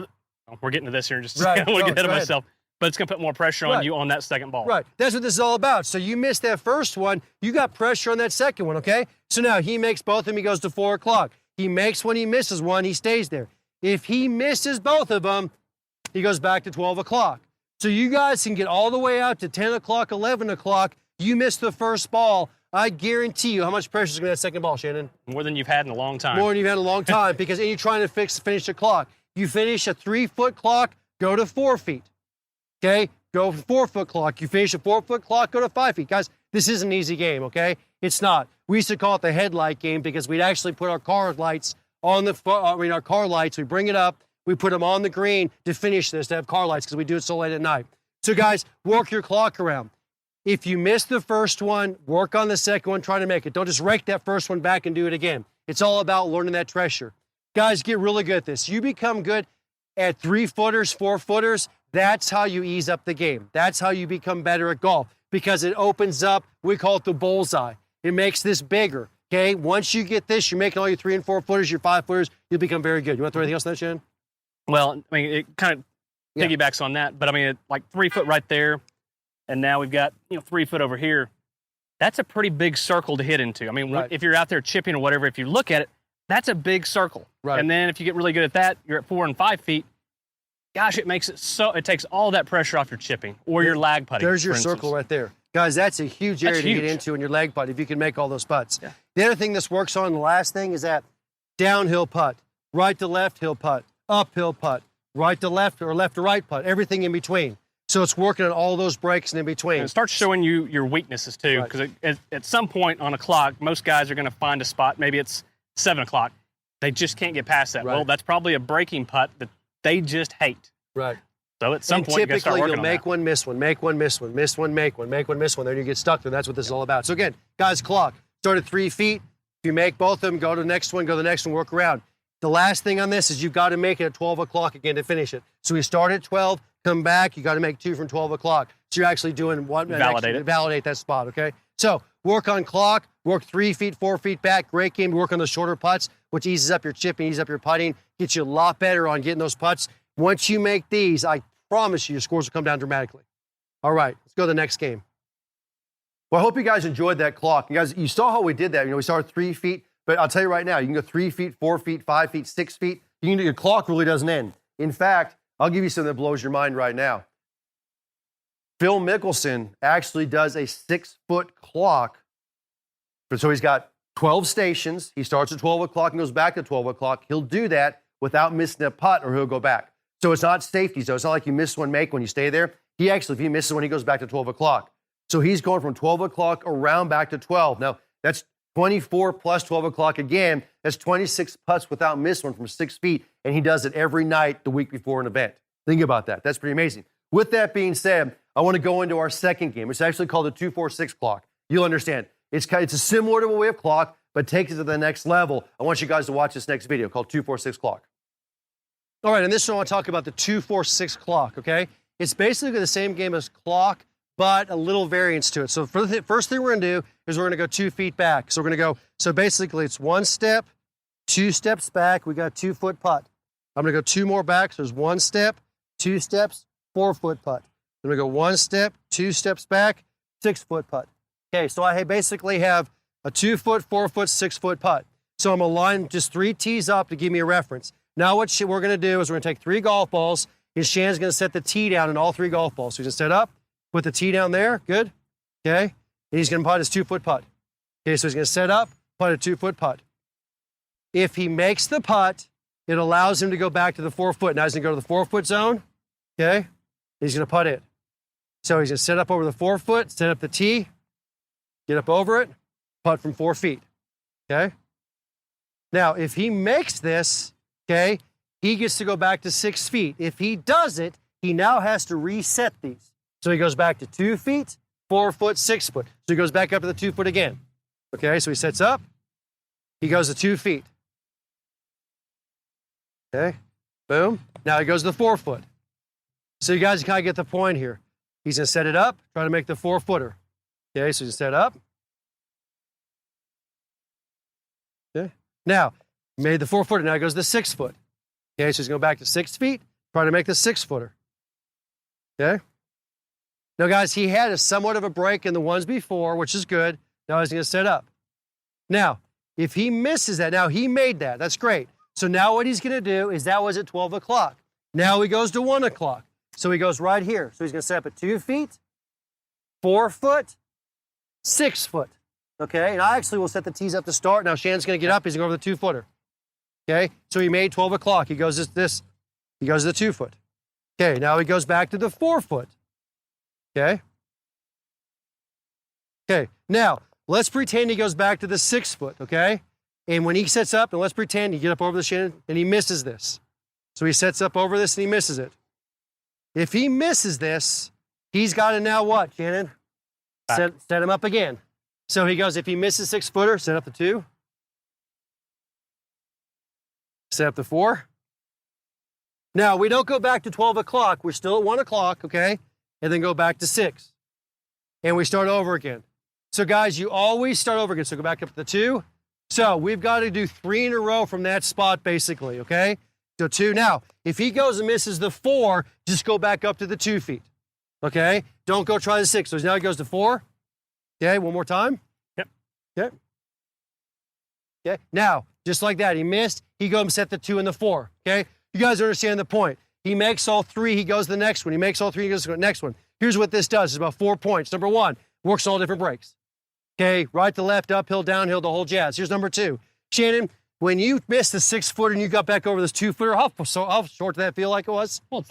we're getting to this here in just a second. I want to get ahead of myself. But it's going to put more pressure on you on that second ball. Right. That's what this is all about. So you missed that first one. You got pressure on that second one, okay? So now he makes both of them. He goes to 4 o'clock. He makes one. He misses one. He stays there. If he misses both of them, he goes back to 12 o'clock. So you guys can get all the way out to 10 o'clock, 11 o'clock. You miss the first ball. I guarantee you how much pressure is going to be that second ball, Shannon? More than you've had in a long time. More than you've had in a long time because you're trying to finish the clock. You finish a 3-foot clock, go to 4 feet. Okay? Go 4-foot clock. You finish a 4-foot clock, go to 5 feet. Guys, this is an easy game, okay? It's not. We used to call it the headlight game because we'd actually put our car lights on our car lights. We bring it up. We put them on the green to finish this, to have car lights because we do it so late at night. So, guys, work your clock around. If you miss the first one, work on the second one, try to make it. Don't just rake that first one back and do it again. It's all about learning that treasure. Guys, get really good at this. You become good at 3-footers, 4-footers. That's how you ease up the game. That's how you become better at golf because it opens up, we call it the bullseye. It makes this bigger, okay? Once you get this, you're making all your 3- and 4-footers, your 5-footers, you'll become very good. You want to throw anything else on that, Shannon? Well, I mean, it kind of piggybacks on that, but I mean, like 3 foot right there, and now we've got 3 foot over here. That's a pretty big circle to hit into. I mean, if you're out there chipping or whatever, if you look at it, that's a big circle. Right. And then if you get really good at that, you're at 4 and 5 feet. Gosh, it makes it so, it takes all that pressure off your chipping or your lag putting. There's your circle right there. Guys, that's a huge area to get into in your leg putt if you can make all those putts. Yeah. The other thing this works on, the last thing, is that downhill putt, right to left hill putt, uphill putt, right to left or left to right putt, everything in between. So it's working on all those breaks and in between. And it starts showing you your weaknesses too, because at some point on a clock, most guys are going to find a spot. Maybe it's 7 o'clock. They just can't get past that. Right. Well, that's probably a breaking putt that they just hate. Right. So at some point, you got to start typically working you'll on make that. one, miss one, make one, miss one, miss one, make one, make one, miss one. Then you get stuck there. That's what this is all about. So again, guys, clock. Start at 3 feet. If you make both of them, go to the next one, go to the next one, work around. The last thing on this is you've got to make it at 12 o'clock again to finish it. So we start at 12, come back, you got to make 2 from 12 o'clock. So you're actually doing one. Validate that spot, okay? So work on clock, work 3 feet, 4 feet back. Great game to work on the shorter putts, which eases up your chipping, eases up your putting, gets you a lot better on getting those putts. Once you make these, I promise you, your scores will come down dramatically. All right, let's go to the next game. Well, I hope you guys enjoyed that clock. You guys, you saw how we did that. We started 3 feet, but I'll tell you right now, you can go 3 feet, 4 feet, 5 feet, 6 feet. Your clock really doesn't end. In fact, I'll give you something that blows your mind right now. Phil Mickelson actually does a 6-foot clock. So he's got 12 stations. He starts at 12 o'clock and goes back to 12 o'clock. He'll do that without missing a putt or he'll go back. So it's not safety. So it's not like you miss one, make one, you stay there. He actually, if he misses one, he goes back to 12 o'clock. So he's going from 12 o'clock around back to 12. Now, that's 24 plus 12 o'clock again. That's 26 putts without miss one from 6 feet. And he does it every night the week before an event. Think about that. That's pretty amazing. With that being said, I want to go into our second game. It's actually called the 2-4-6 clock. You'll understand. It's similar to a way of clock, but takes it to the next level. I want you guys to watch this next video called 2-4-6 clock. All right, and this one I want to talk about the 2-4-6 clock, okay? It's basically the same game as clock, but a little variance to it. So for the first thing we're going to do is we're going to go 2 feet back. So we're going to go, so basically it's 1 step, 2 steps back. We got a 2-foot putt. I'm going to go 2 more back. So there's 1 step, 2 steps, 4-foot putt. I'm going to go 1 step, 2 steps back, 6-foot putt. Okay, so I basically have a 2-foot, 4-foot, 6-foot putt. So I'm going to line just 3 tees up to give me a reference. Now what we're going to do is we're going to take 3 golf balls, and Shannon's going to set the tee down in all 3 golf balls. So he's going to set up, put the tee down there, good, okay? And he's going to putt his 2-foot putt. Okay, so he's going to set up, putt a 2-foot putt. If he makes the putt, it allows him to go back to the 4-foot. Now he's going to go to the 4-foot zone, okay? He's going to putt it. So he's going to set up over the 4-foot, set up the tee, get up over it, putt from 4 feet, okay? Now, if he makes this, okay, he gets to go back to 6 feet. If he does it, he now has to reset these. So he goes back to 2 feet, 4 foot, 6 foot. So he goes back up to the 2 foot again. Okay, so he sets up, he goes to 2 feet. Okay, boom. Now he goes to the 4 foot. So you guys kind of get the point here. He's going to set it up, try to make the 4-footer. Okay, so he's set up. Okay, now made the 4-footer. Now he goes to the 6 foot. Okay, so he's going to go back to 6 feet, try to make the 6-footer. Okay. Now, guys, he had a somewhat of a break in the ones before, which is good. Now he's going to set up. Now, if he misses that, now he made that. That's great. So now what he's going to do is that was at 12 o'clock. Now he goes to 1 o'clock. So he goes right here. So he's going to set up at 2 feet, 4 foot, 6 foot. Okay, and I actually will set the tees up to start. Now Shannon's going to get up. He's going to go over the 2-footer. Okay, so he made 12 o'clock. He goes he goes to the 2 foot. Okay, now he goes back to the 4 foot. Okay. Okay, now let's pretend he goes back to the 6 foot, okay? And when he sets up, and let's pretend he get up over the Shannon and he misses this. So he sets up over this and he misses it. If he misses this, he's got to now what, Shannon? Set him up again. So he goes, if he misses 6-footer, set up the 2. Set up the 4. Now, we don't go back to 12 o'clock. We're still at 1 o'clock, okay? And then go back to 6. And we start over again. So, guys, you always start over again. So go back up to the 2. So we've got to do 3 in a row from that spot, basically, okay? So 2. Now, if he goes and misses the 4, just go back up to the 2 feet, okay? Don't go try the 6. So now he goes to 4. Okay, one more time. Yep. Okay. Okay, now, just like that, he missed. He goes and set the 2 and the 4, okay? You guys understand the point. He makes all 3, he goes to the next one. He makes all 3, he goes to the next one. Here's what this does. It's about 4 points. Number 1, works on all different breaks. Okay, right to left, uphill, downhill, the whole jazz. Here's number 2. Shannon, when you missed the 6-footer and you got back over this 2-footer, how short did that feel like it was? Well,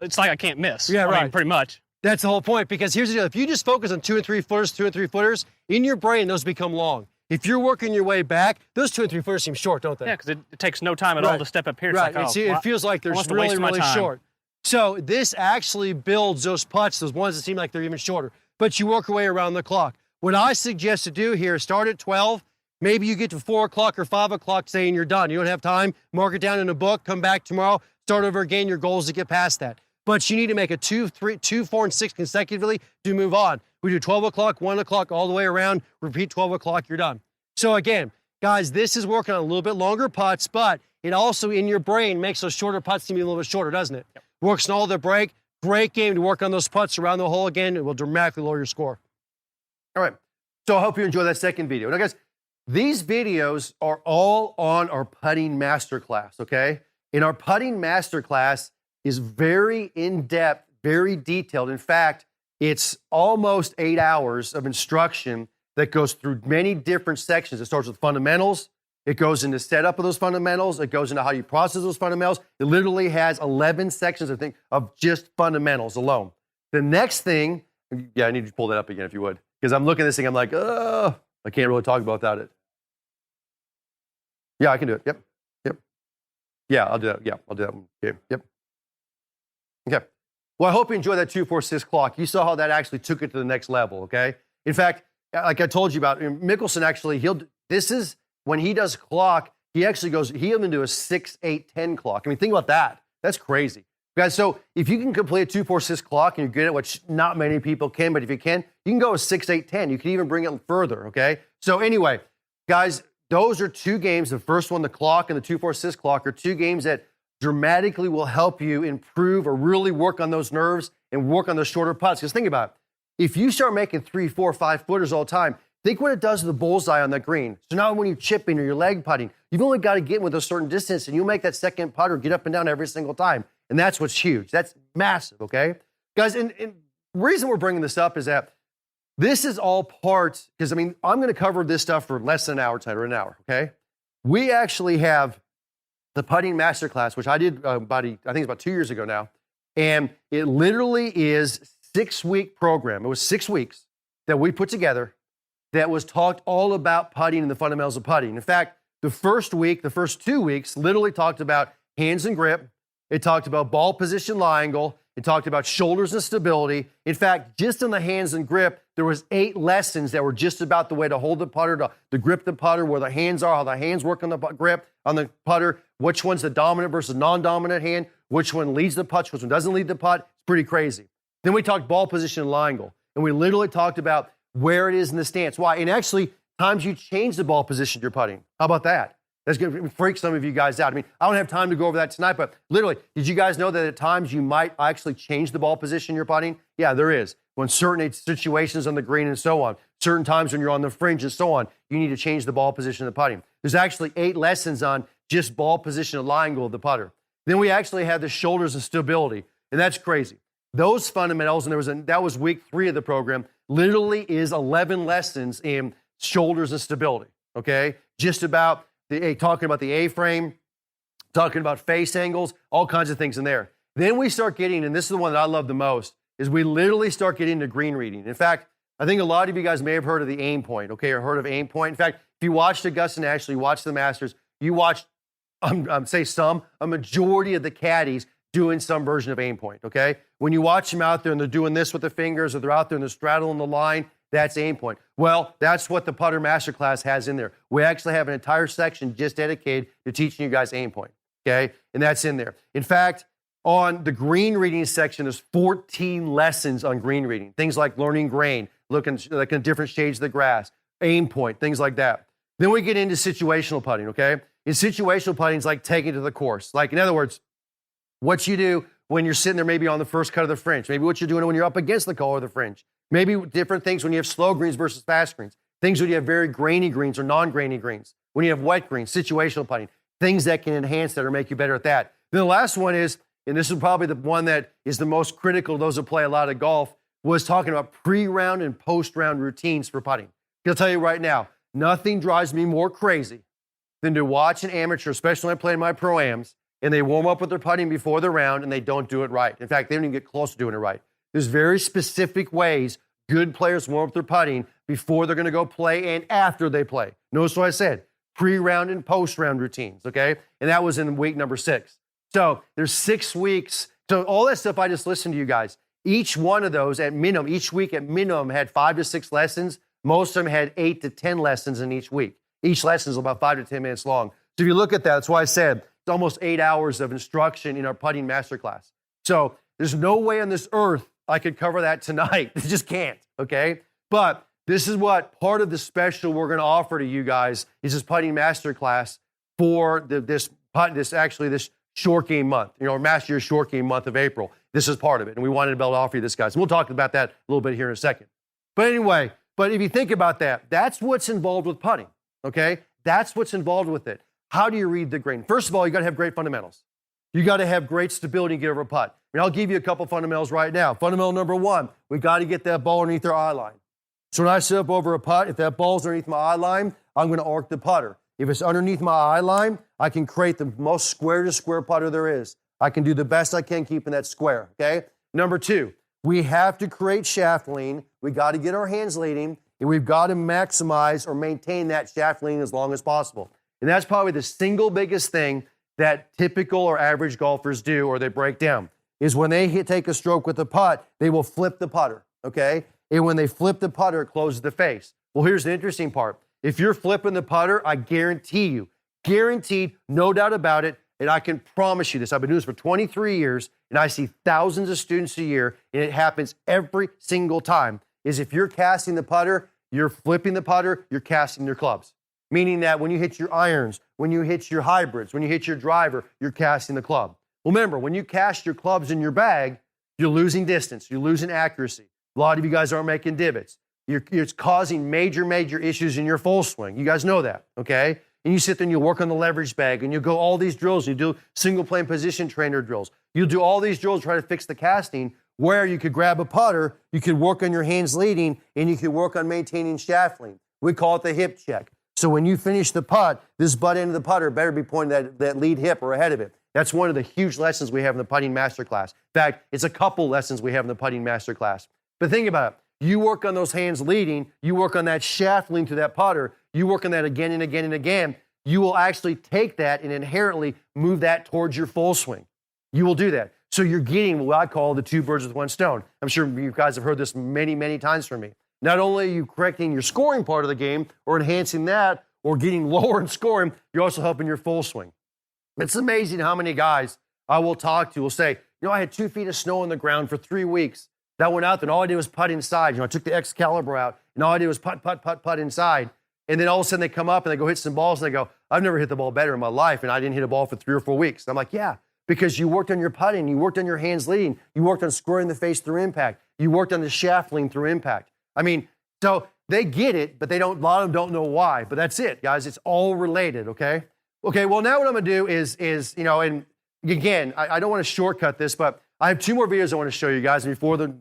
it's like I can't miss. Yeah, right. I mean, pretty much. That's the whole point, because here's the deal. If you just focus on 2 and 3 footers, in your brain, those become long. If you're working your way back, those 2 and 3 footers seem short, don't they? Yeah, because it takes no time at all to step up here. It's Right. like, It feels like they're really, really short. So this actually builds those putts, those ones that seem like they're even shorter. But you work your way around the clock. What I suggest to do here is start at 12. Maybe you get to 4 o'clock or 5 o'clock saying you're done. You don't have time. Mark it down in a book. Come back tomorrow. Start over again. Your goal is to get past that. But you need to make a 2, 4, and 6 consecutively to move on. We do 12 o'clock, 1 o'clock, all the way around. Repeat 12 o'clock, you're done. So again, guys, this is working on a little bit longer putts, but it also in your brain makes those shorter putts seem a little bit shorter, doesn't it? Yep. Works on all the break. Great game to work on those putts around the hole again. It will dramatically lower your score. All right. So I hope you enjoy that second video. Now, guys, these videos are all on our putting masterclass, okay? And our putting masterclass is very in-depth, very detailed. In fact, it's almost 8 hours of instruction that goes through many different sections. It starts with fundamentals. It goes into setup of those fundamentals. It goes into how you process those fundamentals. It literally has 11 sections, I think, of just fundamentals alone. The next thing, yeah, I need you to pull that up again if you would, because I'm looking at this thing, I'm like, oh, I can't really talk about that. Yeah, I can do it. Yep. Yeah, I'll do that. Yeah, I'll do that one. Okay. Yep. Okay. Well, I hope you enjoyed that 2, 4, 6 clock. You saw how that actually took it to the next level, okay? In fact, like I told you about, Mickelson actually, this is, when he does clock, he actually goes, he'll into a 6, 8, 10 clock. I mean, think about that. That's crazy. Guys, so if you can complete a 2, 4, 6 clock and you're good at, which not many people can, but if you can go a 6, 8, 10. You can even bring it further, okay? So anyway, guys, those are 2 games. The first one, the clock, and the 2, 4, 6 clock are 2 games that dramatically will help you improve or really work on those nerves and work on those shorter putts. Because think about it. If you start making 3, 4, 5 footers all the time, think what it does to the bullseye on that green. So now when you're chipping or you're leg putting, you've only got to get with a certain distance and you'll make that second putter get up and down every single time. And that's what's huge. That's massive, okay? Guys, and the reason we're bringing this up is that this is all part, because I mean, I'm going to cover this stuff for less than an hour tonight or an hour, okay? We actually have the putting masterclass, which I did I think it's about 2 years ago now. And it literally is 6-week program. It was 6 weeks that we put together that was talked all about putting and the fundamentals of putting. In fact, the first 2 weeks literally talked about hands and grip. It talked about ball position, lie angle. It talked about shoulders and stability. In fact, just on the hands and grip, there was 8 lessons that were just about the way to hold the putter, to grip the putter, where the hands are, how the hands work on the grip, on the putter, which one's the dominant versus non-dominant hand, which one leads the putt, which one doesn't lead the putt. It's pretty crazy. Then we talked ball position and lie angle. And we literally talked about where it is in the stance. Why? And actually, times you change the ball position you're putting. How about that? That's going to freak some of you guys out. I mean, I don't have time to go over that tonight, but literally, did you guys know that at times you might actually change the ball position you're putting? Yeah, there is. When certain situations on the green and so on, certain times when you're on the fringe and so on, you need to change the ball position of the putting. There's actually 8 lessons on just ball position and lie angle of the putter. Then we actually have the shoulders and stability. And that's crazy. Those fundamentals, and that was week 3 of the program, literally is 11 lessons in shoulders and stability, okay? Just about talking about the A-frame, talking about face angles, all kinds of things in there. Then we start getting, and this is the one that I love the most, is we literally start getting into green reading. In fact, I think a lot of you guys may have heard of the aim point, okay, or heard of aim point. In fact, if you watched Augusta National, you watched the Masters, you watched, a majority of the caddies doing some version of aim point, okay? When you watch them out there and they're doing this with the fingers, or they're out there and they're straddling the line, that's aim point. Well, that's what the Putter Masterclass has in there. We actually have an entire section just dedicated to teaching you guys aim point, okay? And that's in there. In fact, on the green reading section, there's 14 lessons on green reading. Things like learning grain, looking at different shades of the grass, aim point, things like that. Then we get into situational putting, okay? And situational putting is like taking it to the course. Like, in other words, what you do when you're sitting there maybe on the first cut of the fringe, maybe what you're doing when you're up against the collar of the fringe, maybe different things when you have slow greens versus fast greens, things when you have very grainy greens or non-grainy greens, when you have wet greens, situational putting, things that can enhance that or make you better at that. Then the last one is, and this is probably the one that is the most critical to those who play a lot of golf, was talking about pre-round and post-round routines for putting. I'll tell you right now, nothing drives me more crazy than to watch an amateur, especially when I play in my pro-ams, and they warm up with their putting before the round and they don't do it right. In fact, they don't even get close to doing it right. There's very specific ways good players warm up their putting before they're going to go play and after they play. Notice what I said, pre-round and post-round routines, okay? And that was in week number 6. So there's 6 weeks. So all that stuff I just listened to you guys, each one of those at minimum, each week at minimum had 5 to 6 lessons. Most of them had 8 to 10 lessons in each week. Each lesson is about 5 to 10 minutes long. So if you look at that, that's why I said it's almost 8 hours of instruction in our putting masterclass. So there's no way on this earth I could cover that tonight. I just can't, okay? But this is what part of the special we're going to offer to you guys is this putting masterclass for this short game month, Master Your Short Game month of April. This is part of it, and we wanted to be able to offer you this, guys. And we'll talk about that a little bit here in a second. But anyway, if you think about that, that's what's involved with putting, okay? That's what's involved with it. How do you read the green? First of all, you got to have great fundamentals. You got to have great stability to get over a putt. I'll give you a couple fundamentals right now. Fundamental number 1, we got to get that ball underneath our eye line. So when I sit up over a putt, if that ball's underneath my eye line, I'm going to arc the putter. If it's underneath my eye line, I can create the most square-to-square putter there is. I can do the best I can keeping that square, okay? Number 2, we have to create shaft lean. We got to get our hands leading, and we've got to maximize or maintain that shaft lean as long as possible. And that's probably the single biggest thing that typical or average golfers do or they break down, is when they take a stroke with the putt, they will flip the putter, okay? And when they flip the putter, it closes the face. Well, here's the interesting part. If you're flipping the putter, I guarantee you, guaranteed, no doubt about it, and I can promise you this, I've been doing this for 23 years, and I see thousands of students a year, and it happens every single time, is if you're casting the putter, you're flipping the putter, you're casting your clubs. Meaning that when you hit your irons, when you hit your hybrids, when you hit your driver, you're casting the club. Well, remember, when you cast your clubs in your bag, you're losing distance, you're losing accuracy. A lot of you guys aren't making divots. It's causing major issues in your full swing. You guys know that, okay? And you sit there and you work on the leverage bag and you go all these drills. You do single plane position trainer drills. You'll do all these drills to try to fix the casting where you could grab a putter, you could work on your hands leading, and you could work on maintaining shaft lean. We call it the hip check. So when you finish the putt, this butt end of the putter better be pointing at that lead hip or ahead of it. That's one of the huge lessons we have in the putting masterclass. In fact, it's a couple lessons we have in the putting masterclass. But think about it. You work on those hands leading, you work on that shaft lean to that putter, you work on that again and again and again, you will actually take that and inherently move that towards your full swing. You will do that. So you're getting what I call the 2 birds with 1 stone. I'm sure you guys have heard this many times from me. Not only are you correcting your scoring part of the game or enhancing that or getting lower in scoring, you're also helping your full swing. It's amazing how many guys I will talk to will say, I had 2 feet of snow on the ground for 3 weeks. That went out there, and all I did was putt inside. I took the Excalibur out, and all I did was putt inside. And then all of a sudden they come up and they go hit some balls, and they go, I've never hit the ball better in my life, and I didn't hit a ball for 3 or 4 weeks. And I'm like, yeah, because you worked on your putting, you worked on your hands leading, you worked on squaring the face through impact, you worked on the shaft lean through impact. So they get it, but a lot of them don't know why. But that's it, guys. It's all related, okay? Okay, well, now what I'm going to do is and again, I don't want to shortcut this, but I have 2 more videos I want to show you guys. And before the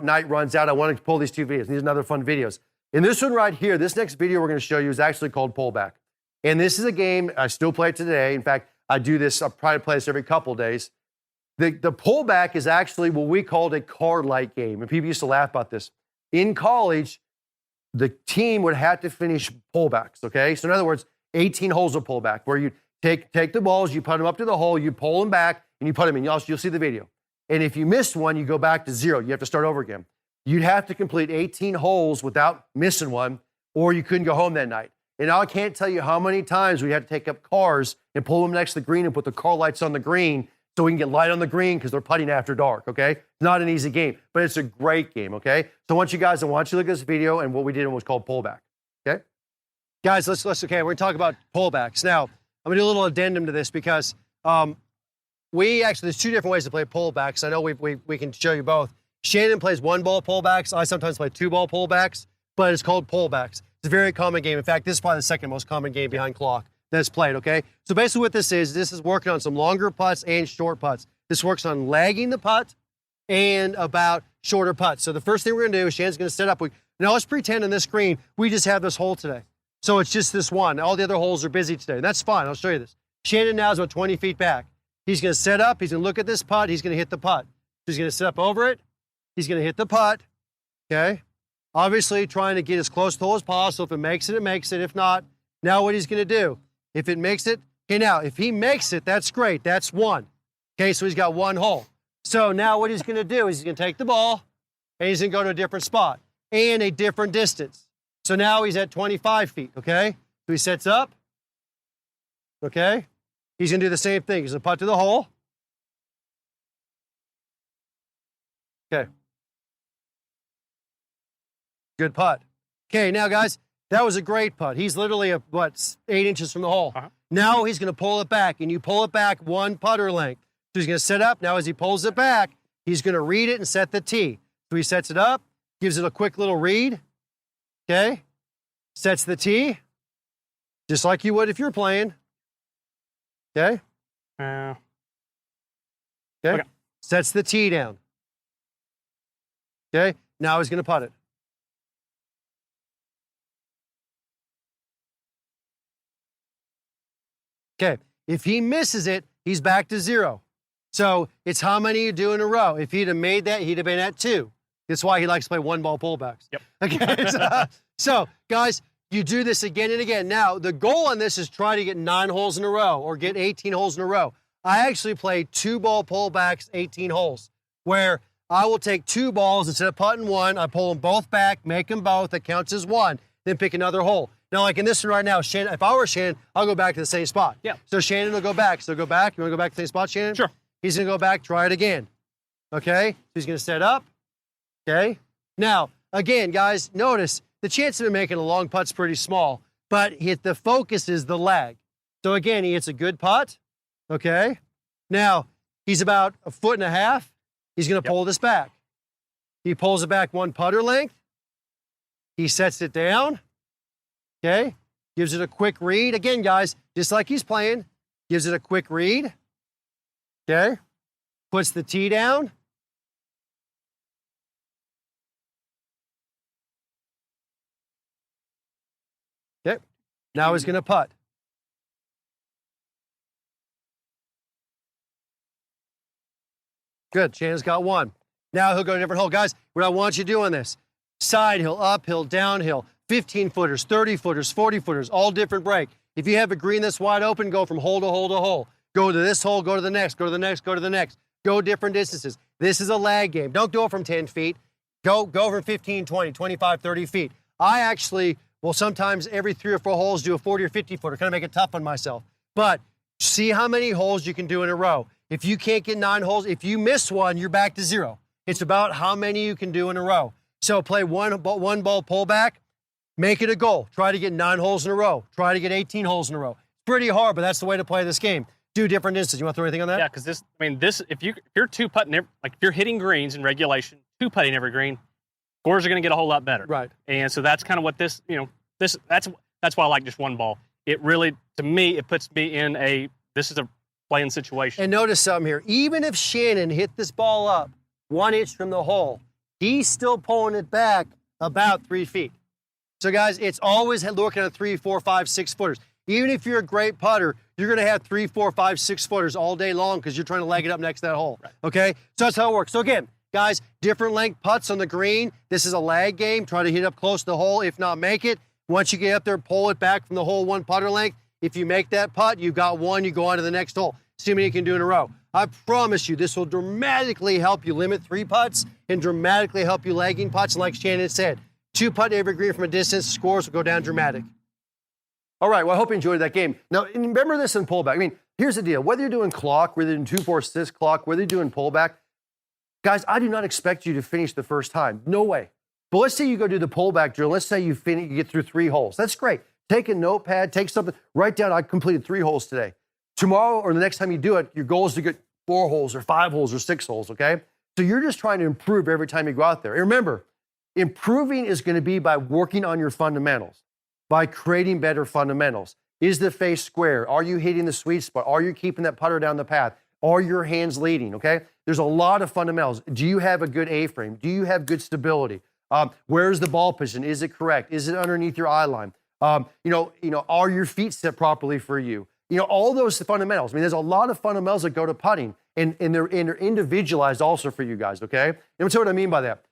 night runs out, I want to pull these 2 videos. These are another fun videos. And this one right here, this next video we're going to show you is actually called Pullback. And this is a game, I still play it today. In fact, I do this, I probably play this every couple days. The pullback is actually what we called a card-like game. And people used to laugh about this. In college, the team would have to finish pullbacks, okay? So in other words, 18 holes of pullback, where you take the balls, you put them up to the hole, you pull them back, and you put them in. You'll see the video. And if you missed one, you go back to 0. You have to start over again. You'd have to complete 18 holes without missing one, or you couldn't go home that night. And I can't tell you how many times we had to take up cars and pull them next to the green and put the car lights on the green so we can get light on the green because they're putting after dark, okay? It's not an easy game, but it's a great game, okay? So I want you to look at this video, and what we did was called Pullback, okay? Guys, let's we're going to talk about pullbacks. Now, I'm going to do a little addendum to this because there's 2 different ways to play pullbacks. I know we can show you both. Shannon plays 1-ball pullbacks. I sometimes play 2-ball pullbacks, but it's called pullbacks. It's a very common game. In fact, this is probably the second most common game behind clock that's played, okay? So basically what this is working on some longer putts and short putts. This works on lagging the putt and about shorter putts. So the first thing we're going to do is Shannon's going to set up. Now let's pretend on this screen we just have this hole today. So it's just this one. All the other holes are busy today. That's fine. I'll show you this. Shannon now is about 20 feet back. He's going to set up. He's going to look at this putt. He's going to hit the putt. He's going to set up over it. He's going to hit the putt, okay? Obviously, trying to get as close to the hole as possible. If it makes it, it makes it. If not, now what he's going to do, if it makes it, okay, now, if he makes it, that's great. That's 1. Okay, so he's got 1 hole. So now what he's going to do is he's going to take the ball, and he's going to go to a different spot and a different distance. So now he's at 25 feet, okay? So he sets up, okay? He's going to do the same thing. He's going to putt to the hole. Okay. Good putt. Okay, now, guys, that was a great putt. He's literally, 8 inches from the hole. Uh-huh. Now he's going to pull it back, and you pull it back 1 putter length. So he's going to set up. Now, as he pulls it back, he's going to read it and set the tee. So he sets it up, gives it a quick little read, okay? Sets the tee, just like you would if you're playing, okay? Okay. Sets the tee down. Okay, now he's going to putt it. Okay, if he misses it, he's back to 0. So it's how many you do in a row. If he'd have made that, he'd have been at 2. That's why he likes to play 1-ball pullbacks. Yep. Okay, so guys, you do this again and again. Now, the goal on this is try to get 9 holes in a row or get 18 holes in a row. I actually play 2-ball pullbacks, 18 holes, where I will take 2 balls instead of putting 1. I pull them both back, make them both. That counts as 1. Then pick another hole. Now, like in this one right now, Shannon, if I were Shannon, I'll go back to the same spot. Yeah. So Shannon will go back. So go back. You want to go back to the same spot, Shannon? Sure. He's going to go back, try it again. Okay? So he's going to set up. Okay? Now, again, guys, notice the chance of him making a long putt's pretty small, but the focus is the lag. So again, he hits a good putt. Okay? Now, he's about 1.5 feet. He's going to pull this back. He pulls it back 1 putter length. He sets it down. Okay? Gives it a quick read. Again, guys, just like he's playing, gives it a quick read. Okay? Puts the tee down. Okay? Now he's going to putt. Good. Shannon's got 1. Now he'll go to a different hole. Guys, what I want you to do on this, side hill, uphill, downhill, 15-footers, 30-footers, 40-footers, all different break. If you have a green that's wide open, go from hole to hole to hole. Go to this hole, go to the next, go to the next, go to the next. Go different distances. This is a lag game. Don't go from 10 feet. Go from 15, 20, 25, 30 feet. I actually will sometimes every 3 or 4 holes do a 40 or 50-footer, kind of make it tough on myself. But see how many holes you can do in a row. If you can't get 9 holes, if you miss one, you're back to 0. It's about how many you can do in a row. So play one ball pullback, make it a goal. Try to get 9 holes in a row. Try to get 18 holes in a row. It's pretty hard, but that's the way to play this game. Do different instances. You want to throw anything on that? Yeah, because if you're 2-putting, if you're hitting greens in regulation, 2-putting every green, scores are going to get a whole lot better. Right. And so that's kind of what that's why I like just 1 ball. It really, to me, it puts me in this is a playing situation. And notice something here. Even if Shannon hit this ball up 1 inch from the hole, he's still pulling it back about 3 feet. So guys, it's always looking at 3, 4, 5, 6 footers. Even if you're a great putter, you're going to have 3, 4, 5, 6 footers all day long because you're trying to leg it up next to that hole. Right. Okay? So that's how it works. So again, guys, different length putts on the green. This is a lag game. Try to hit up close to the hole. If not, make it. Once you get up there, pull it back from the hole 1 putter length. If you make that putt, you've got 1, you go on to the next hole. See how many you can do in a row. I promise you, this will dramatically help you limit 3 putts and dramatically help you lagging putts. And like Shannon said, 2 putt every green from a distance, scores will go down dramatic. All right, well, I hope you enjoyed that game. Now, remember this in pullback. I mean, here's the deal. Whether you're doing clock, whether you're doing 2-4-6 clock, whether you're doing pullback, guys, I do not expect you to finish the first time. No way. But let's say you go do the pullback drill. Let's say you get through 3 holes. That's great. Take a notepad, take something, write down, I completed 3 holes today. Tomorrow or the next time you do it, your goal is to get 4 holes or 5 holes or 6 holes, okay? So you're just trying to improve every time you go out there. And remember, improving is going to be by working on your fundamentals, by creating better fundamentals. Is the face square? Are you hitting the sweet spot? Are you keeping that putter down the path? Are your hands leading, okay? There's a lot of fundamentals. Do you have a good A-frame? Do you have good stability? Where's the ball position? Is it correct? Is it underneath your eye line? Are your feet set properly for you? All those fundamentals. I mean, there's a lot of fundamentals that go to putting, and they're individualized also for you guys, okay? And I'll tell you what I mean by that.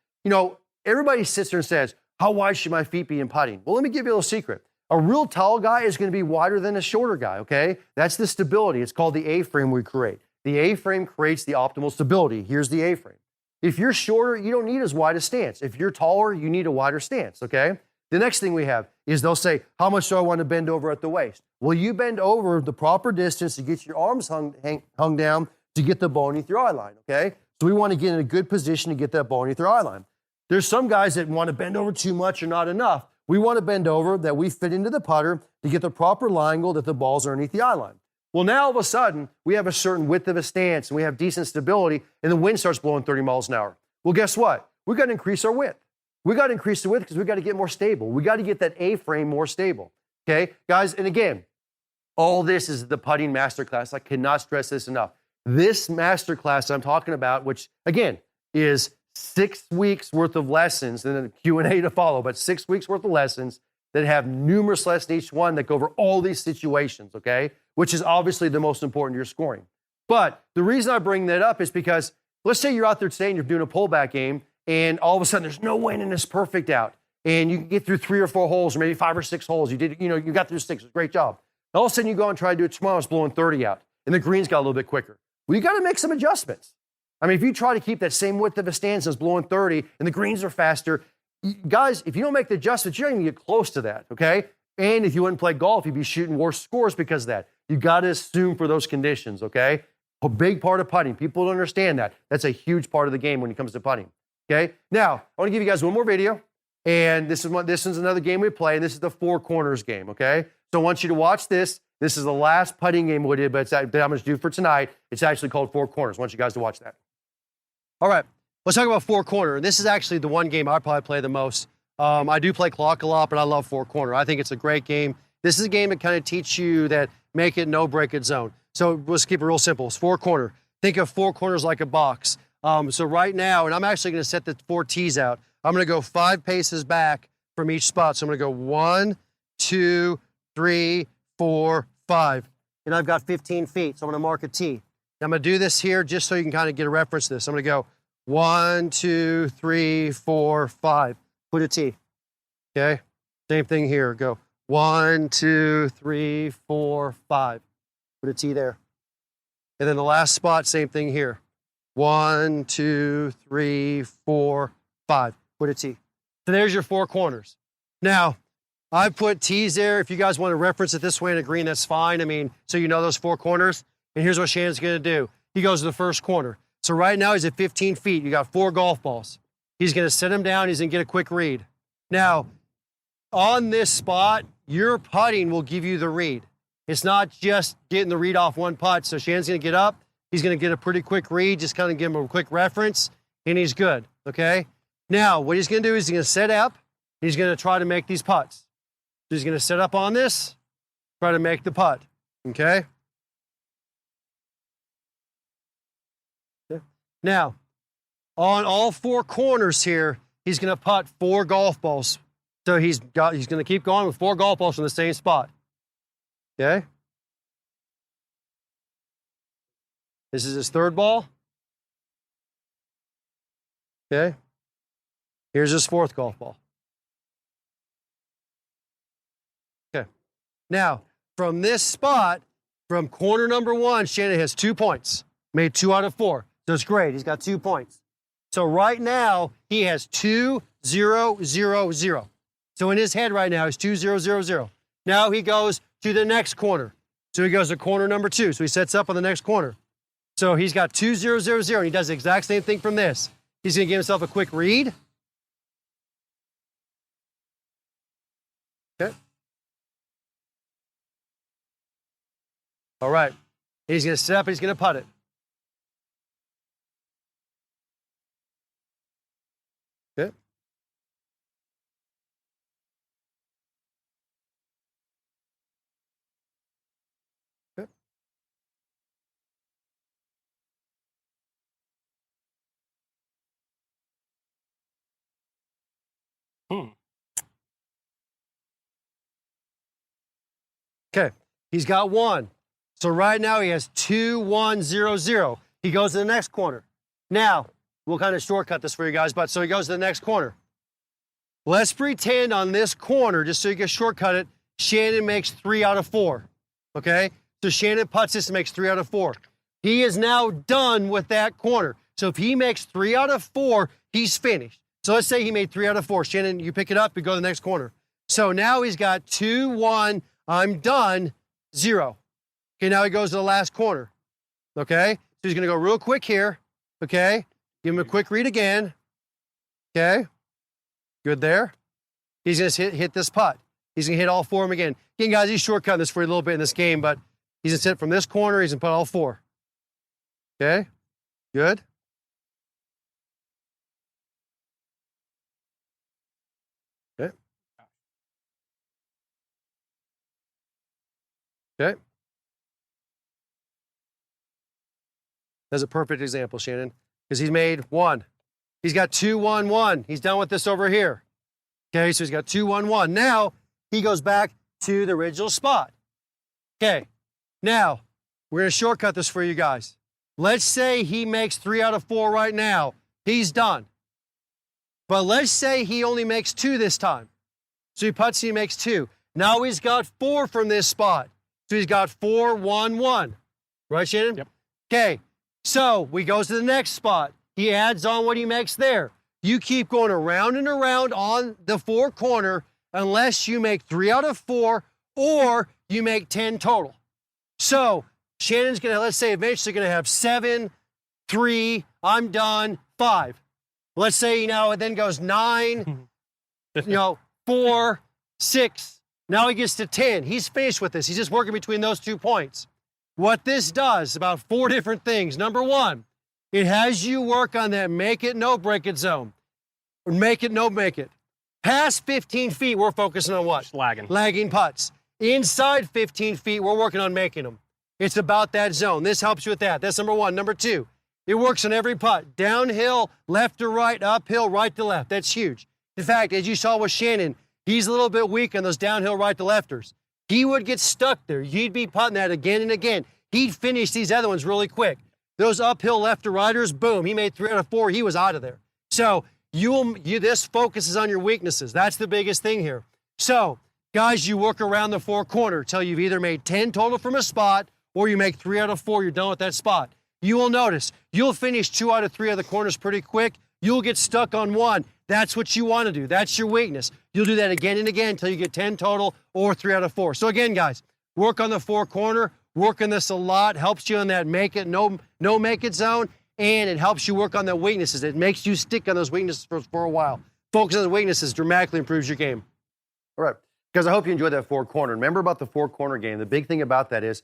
Everybody sits there and says, how wide should my feet be in putting? Well, let me give you a little secret. A real tall guy is going to be wider than a shorter guy, okay? That's the stability. It's called the A-frame we create. The A-frame creates the optimal stability. Here's the A-frame. If you're shorter, you don't need as wide a stance. If you're taller, you need a wider stance, okay? The next thing we have is they'll say, how much do I want to bend over at the waist? Well, you bend over the proper distance to get your arms hung down to get the ball underneath your eye line, okay? So we want to get in a good position to get that ball underneath your eye line. There's some guys that want to bend over too much or not enough. We want to bend over that we fit into the putter to get the proper line angle that the ball's underneath the eye line. Well, now all of a sudden, we have a certain width of a stance and we have decent stability and the wind starts blowing 30 miles an hour. Well, guess what? We've got to increase our width. We got to increase the width because we got to get more stable. We got to get that A-frame more stable. Okay, guys, and again, all this is the putting masterclass. I cannot stress this enough. This masterclass I'm talking about, which again is 6 weeks worth of lessons and then a Q&A to follow, but 6 weeks worth of lessons that have numerous lessons each one that go over all these situations, okay? Which is obviously the most important to your scoring. But the reason I bring that up is because let's say you're out there today and you're doing a pullback game and all of a sudden there's no wind and it's perfect out and you can get through 3 or 4 holes or maybe 5 or 6 holes. You got through 6. Great job. All of a sudden you go and try to do it tomorrow, it's blowing 30 out and the greens got a little bit quicker. Well, you got to make some adjustments. I mean, if you try to keep that same width of a stance as blowing 30 and the greens are faster, guys, if you don't make the adjustments, you're not going to get close to that, okay? And if you wouldn't play golf, you'd be shooting worse scores because of that. You got to assume for those conditions, okay? A big part of putting. People don't understand that. That's a huge part of the game when it comes to putting, okay? Now, I want to give you guys one more video, and this is another game we play, and this is the Four Corners game, okay? So I want you to watch this. This is the last putting game we did, but I'm going to do for tonight. It's actually called Four Corners. I want you guys to watch that. All right, let's talk about Four Corner. This is actually the one game I probably play the most. I do play clock a lot, but I love Four Corner. I think it's a great game. This is a game that kind of teaches you that make it, no break it zone. So let's keep it real simple. It's 4 corner. Think of 4 corners like a box. So right now, and I'm actually going to set the 4 tees out. I'm going to go 5 paces back from each spot. So I'm going to go 1, 2, 3, 4, 5. And I've got 15 feet, so I'm going to mark a tee. I'm going to do this here just so you can kind of get a reference to this. I'm going to go 1, 2, 3, 4, 5. Put a tee. Okay? Same thing here. Go 1, 2, 3, 4, 5. Put a tee there. And then the last spot, same thing here. 1, 2, 3, 4, 5. Put a tee. So there's your 4 corners. Now, I put tees there. If you guys want to reference it this way in a green, that's fine. I mean, so you know those 4 corners. And here's what Shannon's going to do. He goes to the first corner. So right now he's at 15 feet. You got 4 golf balls. He's going to set them down. He's going to get a quick read. Now, on this spot, your putting will give you the read. It's not just getting the read off one putt. So Shannon's going to get up. He's going to get a pretty quick read, just kind of give him a quick reference, and he's good, okay? Now, what he's going to do is he's going to set up. He's going to try to make these putts. So he's going to set up on this, try to make the putt, okay? Now, on all 4 corners here, he's going to putt 4 golf balls. So he's going to keep going with 4 golf balls from the same spot. Okay? This is his 3rd ball. Okay? Here's his 4th golf ball. Okay. Now, from this spot, from corner number 1, Shannon has 2 points. Made 2 out of 4. So it's great. He's got 2 points. So right now, he has 2, 0, 0, 0. So in his head right now, he's 2, 0, 0, 0. Now he goes to the next corner. So he goes to corner number 2. So he sets up on the next corner. So he's got 2, 0, 0, 0. And he does the exact same thing from this. He's going to give himself a quick read. Okay. All right. He's going to set up and he's going to putt it. Okay. Okay. Okay. He's got 1. So right now he has 2, 1, 0, 0. He goes to the next corner. Now, we'll kind of shortcut this for you guys, but so he goes to the next corner. Let's pretend on this corner, just so you can shortcut it, Shannon makes 3 out of 4. Okay? So Shannon putts this and makes 3 out of 4. He is now done with that corner. So if he makes 3 out of 4, he's finished. So let's say he made 3 out of 4. Shannon, you pick it up and go to the next corner. So now he's got 2, 1, I'm done, 0. Okay, now he goes to the last corner. Okay? So he's going to go real quick here. Okay? Give him a quick read again. Okay? Good there. He's going to hit this putt. He's going to hit all 4 of them again. Again, guys, he's shortcutting this for you a little bit in this game, but he's going to sit from this corner. He's going to put all 4. Okay? Good. Okay. Okay. That's a perfect example, Shannon, because he's made 1. He's got 2, 1, 1. He's done with this over here. Okay, so he's got 2, 1, 1. Now he goes back to the original spot. Okay, now we're going to shortcut this for you guys. Let's say he makes 3 out of 4 right now. He's done. But let's say he only makes 2 this time. So he putts, he makes 2. Now he's got 4 from this spot. So he's got 4, 1, 1. Right, Shannon? Yep. Okay, so we goes to the next spot. He adds on what he makes there. You keep going around and around on the 4 corner unless you make 3 out of 4 or you make 10 total. So Shannon's going to, let's say, eventually going to have 7, 3, I'm done, 5. Let's say, it then goes 9, 4, 6. Now he gets to 10. He's finished with this. He's just working between those 2 points. What this does, about 4 different things. Number 1, it has you work on that make it, no break it zone. Or make it, no make it. Past 15 feet, we're focusing on what? Just lagging. Lagging putts. Inside 15 feet, we're working on making them. It's about that zone. This helps you with that. That's number 1. Number 2, it works on every putt. Downhill, left to right, uphill, right to left. That's huge. In fact, as you saw with Shannon, he's a little bit weak on those downhill right to lefters. He would get stuck there. You'd be putting that again and again. He'd finish these other ones really quick. Those uphill left to righters, boom, he made 3 out of 4. He was out of there. So this focuses on your weaknesses. That's the biggest thing here. So, guys, you work around the 4 corner till you've either made 10 total from a spot or you make 3 out of 4. You're done with that spot. You will notice you'll finish 2 out of 3 of the corners pretty quick. You'll get stuck on 1. That's what you want to do. That's your weakness. You'll do that again and again until you get 10 total or 3 out of 4. So again, guys, work on the 4 corner. Work on this a lot. Helps you in that make it, no make it zone. And it helps you work on the weaknesses. It makes you stick on those weaknesses for a while. Focus on the weaknesses dramatically improves your game. All right. Guys, I hope you enjoyed that 4 corner. Remember about the 4 corner game. The big thing about that is,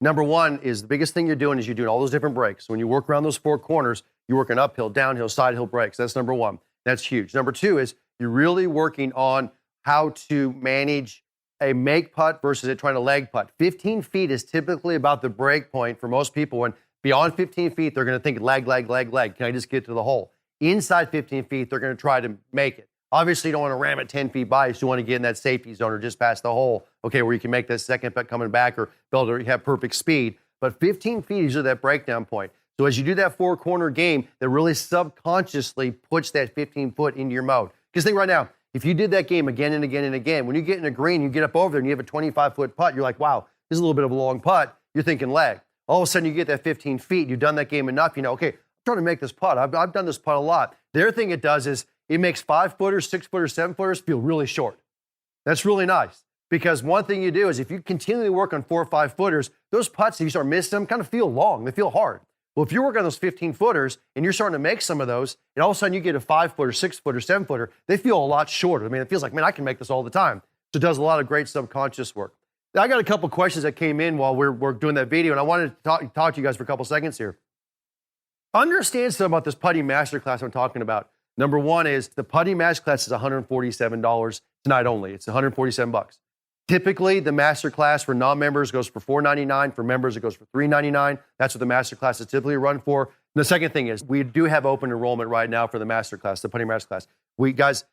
number 1 is the biggest thing you're doing is you're doing all those different breaks. When you work around those 4 corners, you're working uphill, downhill, side hill breaks. That's number 1. That's huge. Number 2 is you're really working on how to manage a make putt versus it trying to leg putt. 15 feet is typically about the break point for most people when Beyond 15 feet, they're going to think leg, leg, leg, leg. Can I just get to the hole? Inside 15 feet, they're going to try to make it. Obviously, you don't want to ram it 10 feet by. You want to get in that safety zone or just past the hole, okay, where you can make that second putt coming back or be able to have perfect speed. But 15 feet is usually that breakdown point. So as you do that four-corner game, that really subconsciously puts that 15-foot into your mode. Because think right now, if you did that game again and again and again, when you get in a green, you get up over there and you have a 25-foot putt, you're like, wow, this is a little bit of a long putt. You're thinking leg. All of a sudden, you get that 15 feet. You've done that game enough. You know, okay, I'm trying to make this putt. I've done this putt a lot. The other thing it does is it makes 5-footers, 6-footers, 7-footers feel really short. That's really nice. Because one thing you do is if you continually work on 4 or 5-footers, those putts, if you start missing them, kind of feel long. They feel hard. Well, if you work on those 15-footers and you're starting to make some of those, and all of a sudden you get a 5-footer, 6-footer, 7-footer, they feel a lot shorter. I mean, it feels like, man, I can make this all the time. So it does a lot of great subconscious work. Now, I got a couple questions that came in while we're doing that video, and I wanted to talk to you guys for a couple seconds here. Understand something about this putting masterclass I'm talking about. Number one is the putting masterclass is $147 tonight only. It's $147. Typically, the masterclass for non-members goes for $499. For members, it goes for $399. That's what the masterclass is typically run for. And the second thing is we do have open enrollment right now for the masterclass, the putting masterclass. Guys,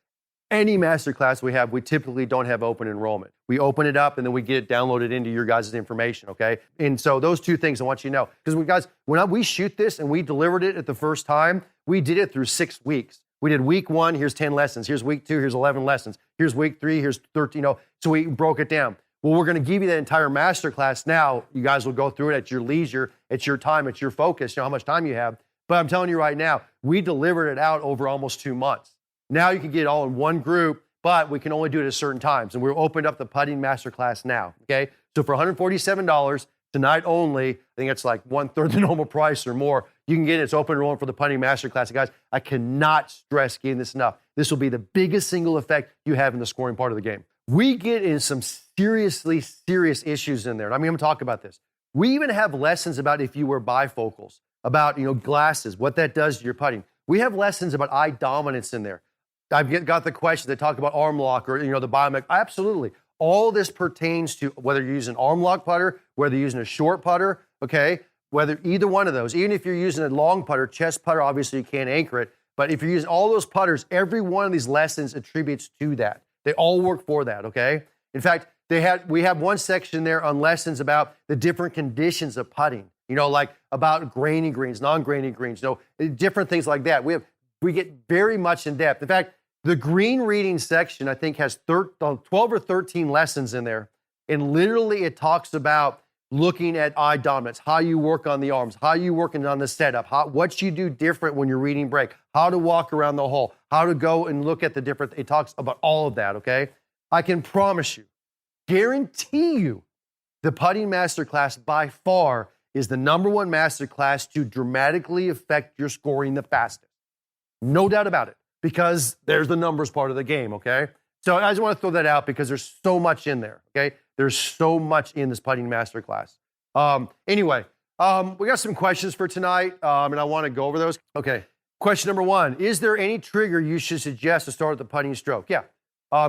any masterclass we have, we typically don't have open enrollment. We open it up and then we get it downloaded into your guys' information, okay? And so those two things I want you to know. Because when we shoot this and we delivered it at the first time, we did it through 6 weeks. We did week 1, here's 10 lessons. Here's week 2, here's 11 lessons. Here's week 3, here's 13, so we broke it down. Well, we're going to give you that entire masterclass now. You guys will go through it at your leisure, at your time, at your focus, how much time you have. But I'm telling you right now, we delivered it out over almost 2 months. Now you can get it all in one group, but we can only do it at certain times. And we're opened up the putting masterclass now, okay? So for $147, tonight only, I think it's like 1/3 the normal price or more. You can get it. It's open enrollment for the putting masterclass. Guys, I cannot stress getting this enough. This will be the biggest single effect you have in the scoring part of the game. We get in some seriously serious issues in there. And I'm going to talk about this. We even have lessons about if you wear bifocals, about glasses, what that does to your putting. We have lessons about eye dominance in there. I've got the questions that talk about arm lock or the biomech. Absolutely. All this pertains to whether you're using an arm lock putter, whether you're using a short putter, okay? Whether either one of those, even if you're using a long putter, chest putter, obviously you can't anchor it. But if you're using all those putters, every one of these lessons attributes to that. They all work for that, okay? In fact, we have one section there on lessons about the different conditions of putting, like about grainy greens, non-grainy greens, different things like that. We get very much in depth. In fact, the green reading section, I think, has 12 or 13 lessons in there. And literally it talks about looking at eye dominance, how you work on the arms, how you working on the setup, what you do different when you're reading break, how to walk around the hole, how to go and look at the different, it talks about all of that, okay? I can promise you, guarantee you, the putting masterclass by far is the #1 masterclass to dramatically affect your scoring the fastest. No doubt about it, because there's the numbers part of the game, okay? So I just want to throw that out because there's so much in there, okay? There's so much in this putting masterclass. Anyway, we got some questions for tonight, and I want to go over those. Okay, question number 1, is there any trigger you should suggest to start with the putting stroke? Yeah,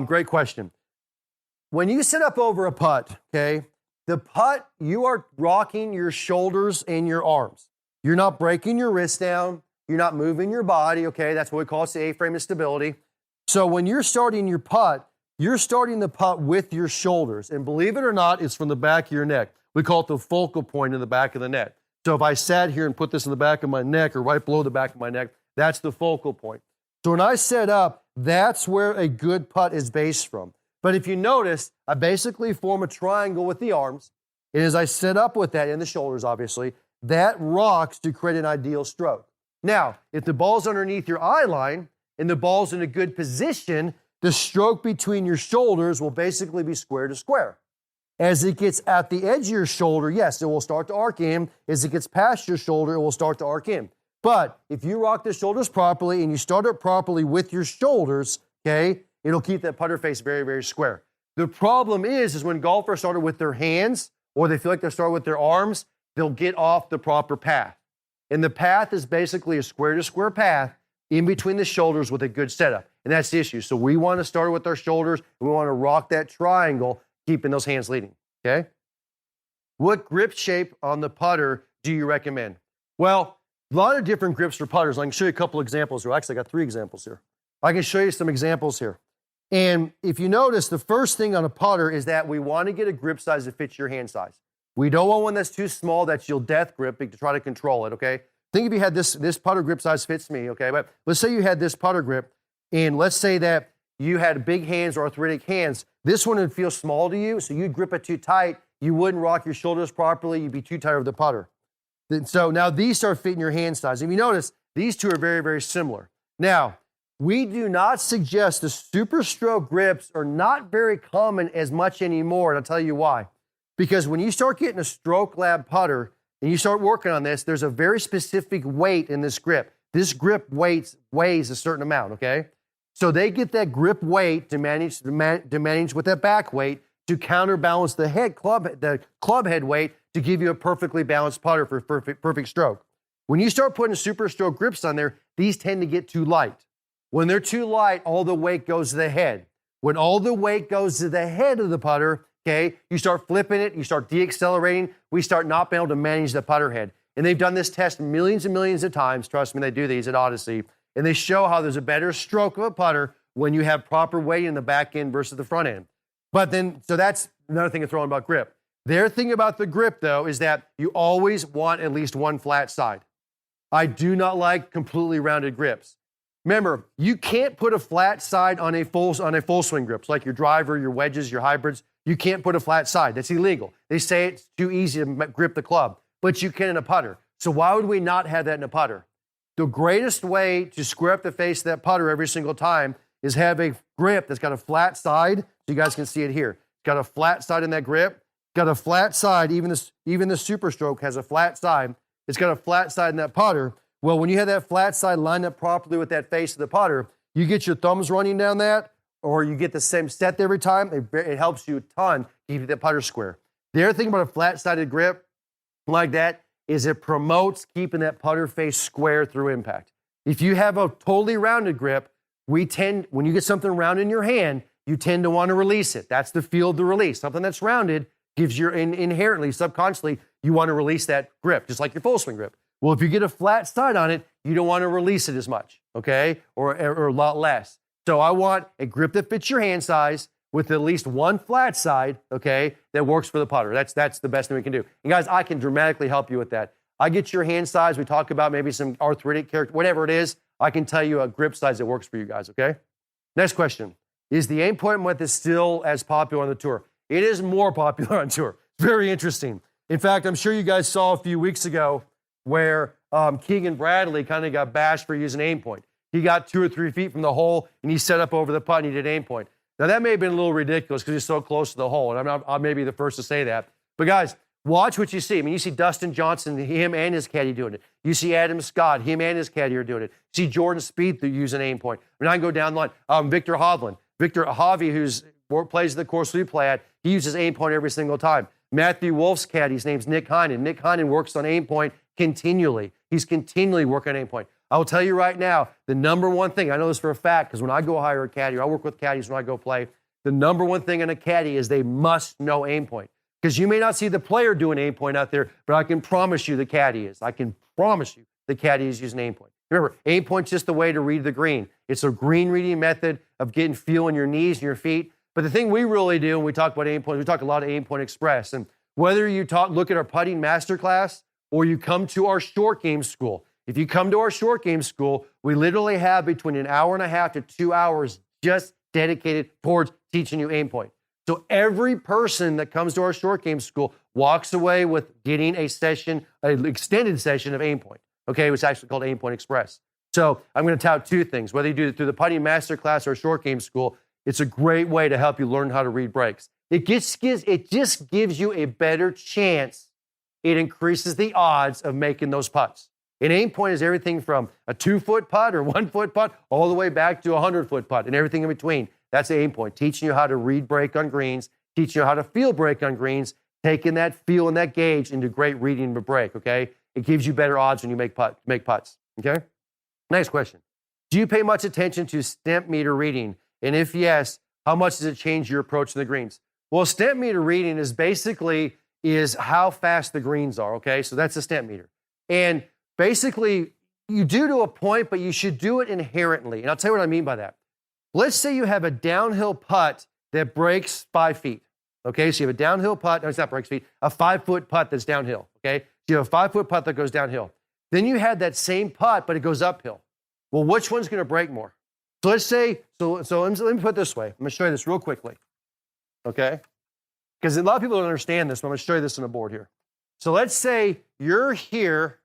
great question. When you sit up over a putt, okay, the putt, you are rocking your shoulders and your arms. You're not breaking your wrist down. You're not moving your body, okay? That's what we call the A-frame of stability. So when you're starting your putt, you're starting the putt with your shoulders. And believe it or not, it's from the back of your neck. We call it the focal point in the back of the neck. So if I sat here and put this in the back of my neck or right below the back of my neck, that's the focal point. So when I set up, that's where a good putt is based from. But if you notice, I basically form a triangle with the arms. And as I set up with that, and the shoulders obviously, that rocks to create an ideal stroke. Now, if the ball's underneath your eye line and the ball's in a good position, the stroke between your shoulders will basically be square to square. As it gets at the edge of your shoulder, yes, it will start to arc in. As it gets past your shoulder, it will start to arc in. But if you rock the shoulders properly and you start it properly with your shoulders, okay, it'll keep that putter face very, very square. The problem is when golfers start with their hands or they feel like they're starting with their arms, they'll get off the proper path. And the path is basically a square-to-square path in between the shoulders with a good setup. And that's the issue. So we want to start with our shoulders. And we want to rock that triangle, keeping those hands leading, okay? What grip shape on the putter do you recommend? Well, a lot of different grips for putters. I can show you a couple examples here. Actually, I got 3 examples here. I can show you some examples here. And if you notice, the first thing on a putter is that we want to get a grip size that fits your hand size. We don't want one that's too small, that's your death grip to try to control it, okay? Think if you had this putter grip size fits me, okay? But let's say you had this putter grip, and let's say that you had big hands or arthritic hands. This one would feel small to you, so you'd grip it too tight. You wouldn't rock your shoulders properly. You'd be too tight over the putter. So now these start fitting your hand size. If you notice, these two are very, very similar. Now, we do not suggest the super stroke grips are not very common as much anymore, and I'll tell you why. Because when you start getting a Stroke Lab putter and you start working on this, there's a very specific weight in this grip. This grip weighs a certain amount, okay? So they get that grip weight to manage with that back weight to counterbalance the club head weight to give you a perfectly balanced putter for perfect stroke. When you start putting super stroke grips on there, these tend to get too light. When they're too light, all the weight goes to the head. When all the weight goes to the head of the putter, okay, you start flipping it, you start deaccelerating, we start not being able to manage the putter head. And they've done this test millions and millions of times. Trust me, they do these at Odyssey. And they show how there's a better stroke of a putter when you have proper weight in the back end versus the front end. But then, so that's another thing to throw in about grip. Their thing about the grip, though, is that you always want at least one flat side. I do not like completely rounded grips. Remember, you can't put a flat side on a full swing grip, like your driver, your wedges, your hybrids. You can't put a flat side. That's illegal. They say it's too easy to grip the club, but you can in a putter. So why would we not have that in a putter? The greatest way to square up the face of that putter every single time is have a grip that's got a flat side. So you guys can see it here. It's got a flat side in that grip. Got a flat side. Even the Super Stroke has a flat side. It's got a flat side in that putter. Well, when you have that flat side lined up properly with that face of the putter, you get your thumbs running down that, or you get the same set every time. It helps you a ton to keep that putter square. The other thing about a flat-sided grip like that is it promotes keeping that putter face square through impact. If you have a totally rounded grip, when you get something round in your hand, you tend to want to release it. That's the feel of the release. Something that's rounded gives you inherently, subconsciously, you want to release that grip, just like your full swing grip. Well, if you get a flat side on it, you don't want to release it as much, okay? Or a lot less. So I want a grip that fits your hand size with at least one flat side, okay, that works for the putter. That's the best thing we can do. And guys, I can dramatically help you with that. I get your hand size. We talk about maybe some arthritic character, whatever it is. I can tell you a grip size that works for you guys, okay? Next question. Is the aim point method still as popular on the tour? It is more popular on tour. It's very interesting. In fact, I'm sure you guys saw a few weeks ago where Keegan Bradley kind of got bashed for using aim point. He got 2 or 3 feet from the hole, and he set up over the putt, and he did aim point. Now, that may have been a little ridiculous because he's so close to the hole, and I may be the first to say that. But, guys, watch what you see. I mean, you see Dustin Johnson, him and his caddy doing it. You see Adam Scott, him and his caddy are doing it. You see Jordan Spieth using aim point. I mean, I can go down the line. Victor Hovland. Victor Javi, who plays the course we play at, he uses aim point every single time. Matthew Wolf's caddy, his name's Nick Heinen. Nick Heinen works on aim point continually. He's continually working on aim point. I will tell you right now, the number one thing, I know this for a fact, because when I go hire a caddy, or I work with caddies when I go play, the number one thing in a caddy is they must know aim point. Because you may not see the player doing aim point out there, but I can promise you the caddy is. I can promise you the caddy is using aim point. Remember, aim point's just the way to read the green. It's a green reading method of getting feel in your knees and your feet. But the thing we really do when we talk about aim point, we talk a lot of Aim Point Express. And whether you look at our putting masterclass or you come to our short game school, if you come to our short game school, we literally have between an hour and a half to 2 hours just dedicated towards teaching you aim point. So every person that comes to our short game school walks away with getting an extended session of aim point. Okay, it's actually called Aim Point Express. So I'm going to tout 2 things. Whether you do it through the putting masterclass or short game school, it's a great way to help you learn how to read breaks. It just gives you a better chance. It increases the odds of making those putts. And aim point is everything from a 2-foot putt or 1-foot putt all the way back to a 100-foot putt and everything in between. That's aim point, teaching you how to read break on greens, teaching you how to feel break on greens, taking that feel and that gauge into great reading of a break, okay? It gives you better odds when you make putts, okay? Next question. Do you pay much attention to stemp meter reading? And if yes, how much does it change your approach to the greens? Well, stemp meter reading is how fast the greens are, okay? So that's the stemp meter. And basically, you do to a point, but you should do it inherently. And I'll tell you what I mean by that. Let's say you have a downhill putt that breaks 5 feet. Okay, so you have a downhill putt, no, it's not breaks feet, a 5-foot putt that's downhill. Okay, so you have a 5-foot putt that goes downhill. Then you had that same putt, but it goes uphill. Well, which one's going to break more? So let's say, so let me put it this way. I'm going to show you this real quickly. Okay, because a lot of people don't understand this, but I'm going to show you this on the board here. So let's say you're here.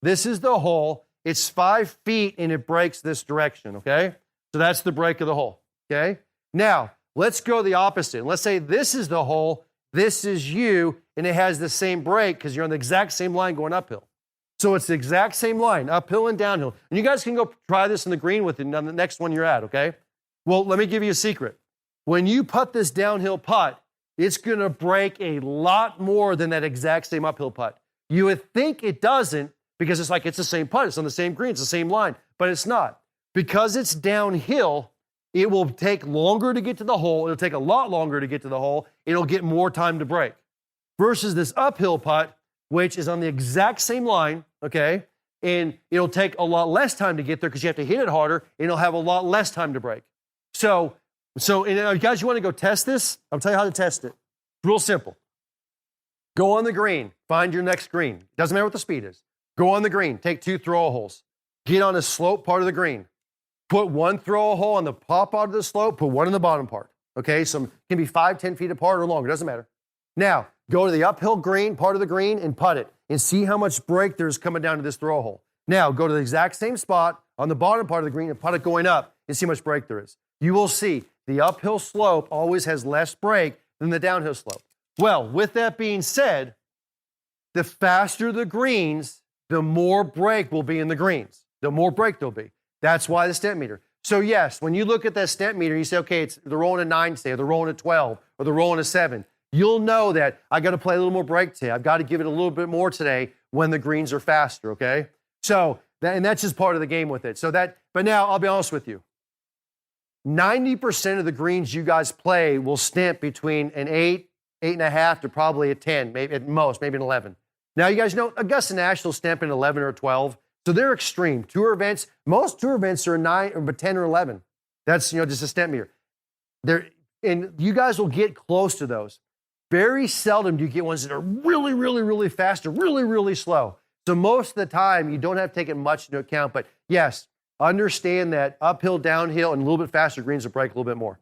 This is the hole. It's 5 feet and it breaks this direction. Okay, so that's the break of the hole. Okay, now let's go the opposite. And let's say this is the hole, this is you, and it has the same break because you're on the exact same line going uphill. So it's the exact same line, uphill and downhill. And you guys can go try this in the green with it on the next one you're at, okay? Well, let me give you a secret. When you putt this downhill putt, it's going to break a lot more than that exact same uphill putt. You would think it doesn't because it's like it's the same putt. It's on the same green. It's the same line, but it's not. Because it's downhill, it will take longer to get to the hole. It'll take a lot longer to get to the hole. It'll get more time to break. Versus this uphill putt, which is on the exact same line, okay? And it'll take a lot less time to get there because you have to hit it harder, and it'll have a lot less time to break. So guys, you want to go test this? I'll tell you how to test it. It's real simple. Go on the green. Find your next green. Doesn't matter what the speed is. Go on the green. Take 2 throw holes. Get on a slope part of the green. Put 1 throw hole on the top part of the slope. Put 1 in the bottom part. Okay, so it can be 5, 10 feet apart or longer. Doesn't matter. Now, go to the uphill green, part of the green, and putt it. And see how much break there's coming down to this throw hole. Now, go to the exact same spot on the bottom part of the green and putt it going up and see how much break there is. You will see the uphill slope always has less break than the downhill slope. Well, with that being said, the faster the greens, the more break will be in the greens. The more break there'll be. That's why the stent meter. So yes, when you look at that stent meter, you say, okay, they're rolling a 9 today, or they're rolling a 12, or they're rolling a 7. You'll know that I got to play a little more break today. I've got to give it a little bit more today when the greens are faster, okay? So, and that's just part of the game with it. But now I'll be honest with you. 90% of the greens you guys play will stent between an 8, 8.5 to probably a 10, maybe at most, maybe an 11. Now, you guys know Augusta National stent an 11 or a 12. So they're extreme. Tour events, most tour events are a 9 or a 10 or 11. That's, just a stent meter. And you guys will get close to those. Very seldom do you get ones that are really, really, really fast or really, really slow. So most of the time, you don't have to take it much into account. But yes, understand that uphill, downhill, and a little bit faster greens will break a little bit more.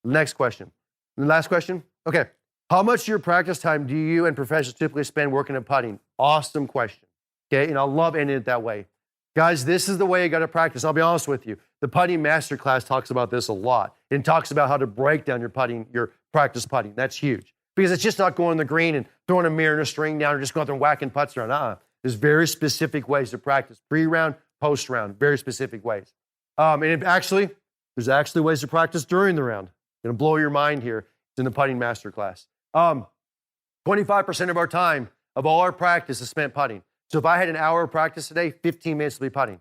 Next question. The last question? Okay. How much of your practice time do you and professionals typically spend working at putting? Awesome question. Okay, and I love ending it that way. Guys, this is the way you got to practice. I'll be honest with you. The Putting Masterclass talks about this a lot. It talks about how to break down your practice putting. That's huge. Because it's just not going on the green and throwing a mirror and a string down or just going out there and whacking putts around. There's very specific ways to practice. Pre-round, post-round, very specific ways. There's actually ways to practice during the round. Going to blow your mind here. It's in the Putting Masterclass. 25% of our time, of all our practice, is spent putting. So if I had an hour of practice today, 15 minutes will be putting.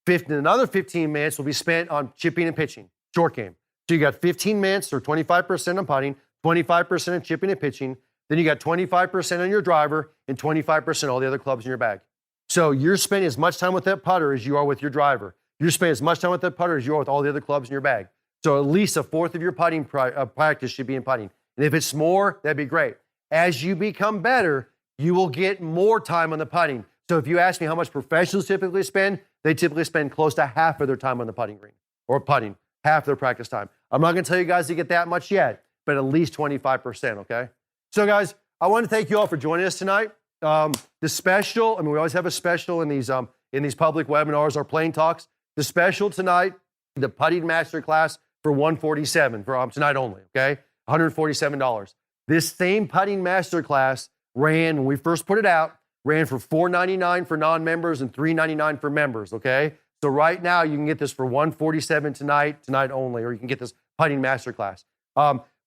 Another 15 minutes will be spent on chipping and pitching, short game. So you got 15 minutes or 25% on putting, 25% on chipping and pitching. Then you got 25% on your driver and 25% all the other clubs in your bag. So you're spending as much time with that putter as you are with your driver. You're spending as much time with that putter as you are with all the other clubs in your bag. So at least a fourth of your putting practice should be in putting. And if it's more, that'd be great. As you become better, you will get more time on the putting. So if you ask me how much professionals typically spend, they typically spend close to half of their time on the putting green or putting, half their practice time. I'm not going to tell you guys to get that much yet, but at least 25%, okay? So guys, I want to thank you all for joining us tonight. The special, we always have a special in these public webinars, our playing talks. The special tonight, the Putting Masterclass for $147 for tonight only, okay? $147. This same Putting Masterclass ran, when we first put it out, ran for $499 for non-members and $399 for members, okay? So right now, you can get this for $147 tonight only, or you can get this Putting Masterclass.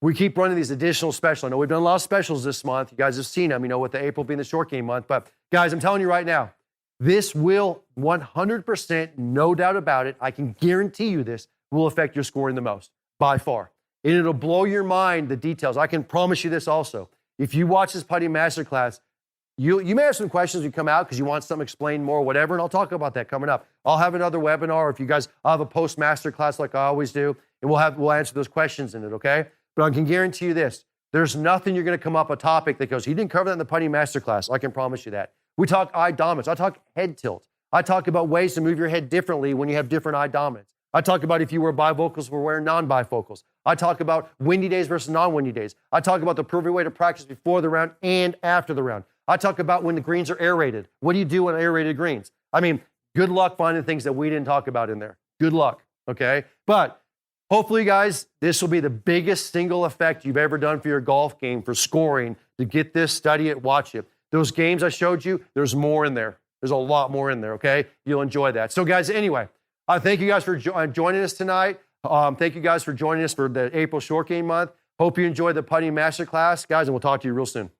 We keep running these additional specials. I know we've done a lot of specials this month. You guys have seen them, with the April being the short game month. But guys, I'm telling you right now, this will 100%, no doubt about it, I can guarantee you this, will affect your scoring the most, by far. And it'll blow your mind, the details. I can promise you this also. If you watch this Putting Masterclass, you may have some questions when you come out because you want something explained more, whatever, and I'll talk about that coming up. I'll have another webinar. If you guys, I'll have a post-master class like I always do, and we'll answer those questions in it, okay? But I can guarantee you this. There's nothing you're going to come up a topic that goes, he didn't cover that in the putting master class. I can promise you that. We talk eye dominance. I talk head tilt. I talk about ways to move your head differently when you have different eye dominance. I talk about if you wear bifocals, we're wearing non-bifocals. I talk about windy days versus non-windy days. I talk about the perfect way to practice before the round and after the round. I talk about when the greens are aerated. What do you do on aerated greens? I mean, good luck finding things that we didn't talk about in there. Good luck, okay? But hopefully, guys, this will be the biggest single effect you've ever done for your golf game for scoring. To get this, study it, watch it. Those games I showed you, there's more in there. There's a lot more in there, okay? You'll enjoy that. So, guys, anyway, thank you guys for joining us tonight. Thank you guys for joining us for the April Short Game Month. Hope you enjoyed the Putting Masterclass, guys, and we'll talk to you real soon.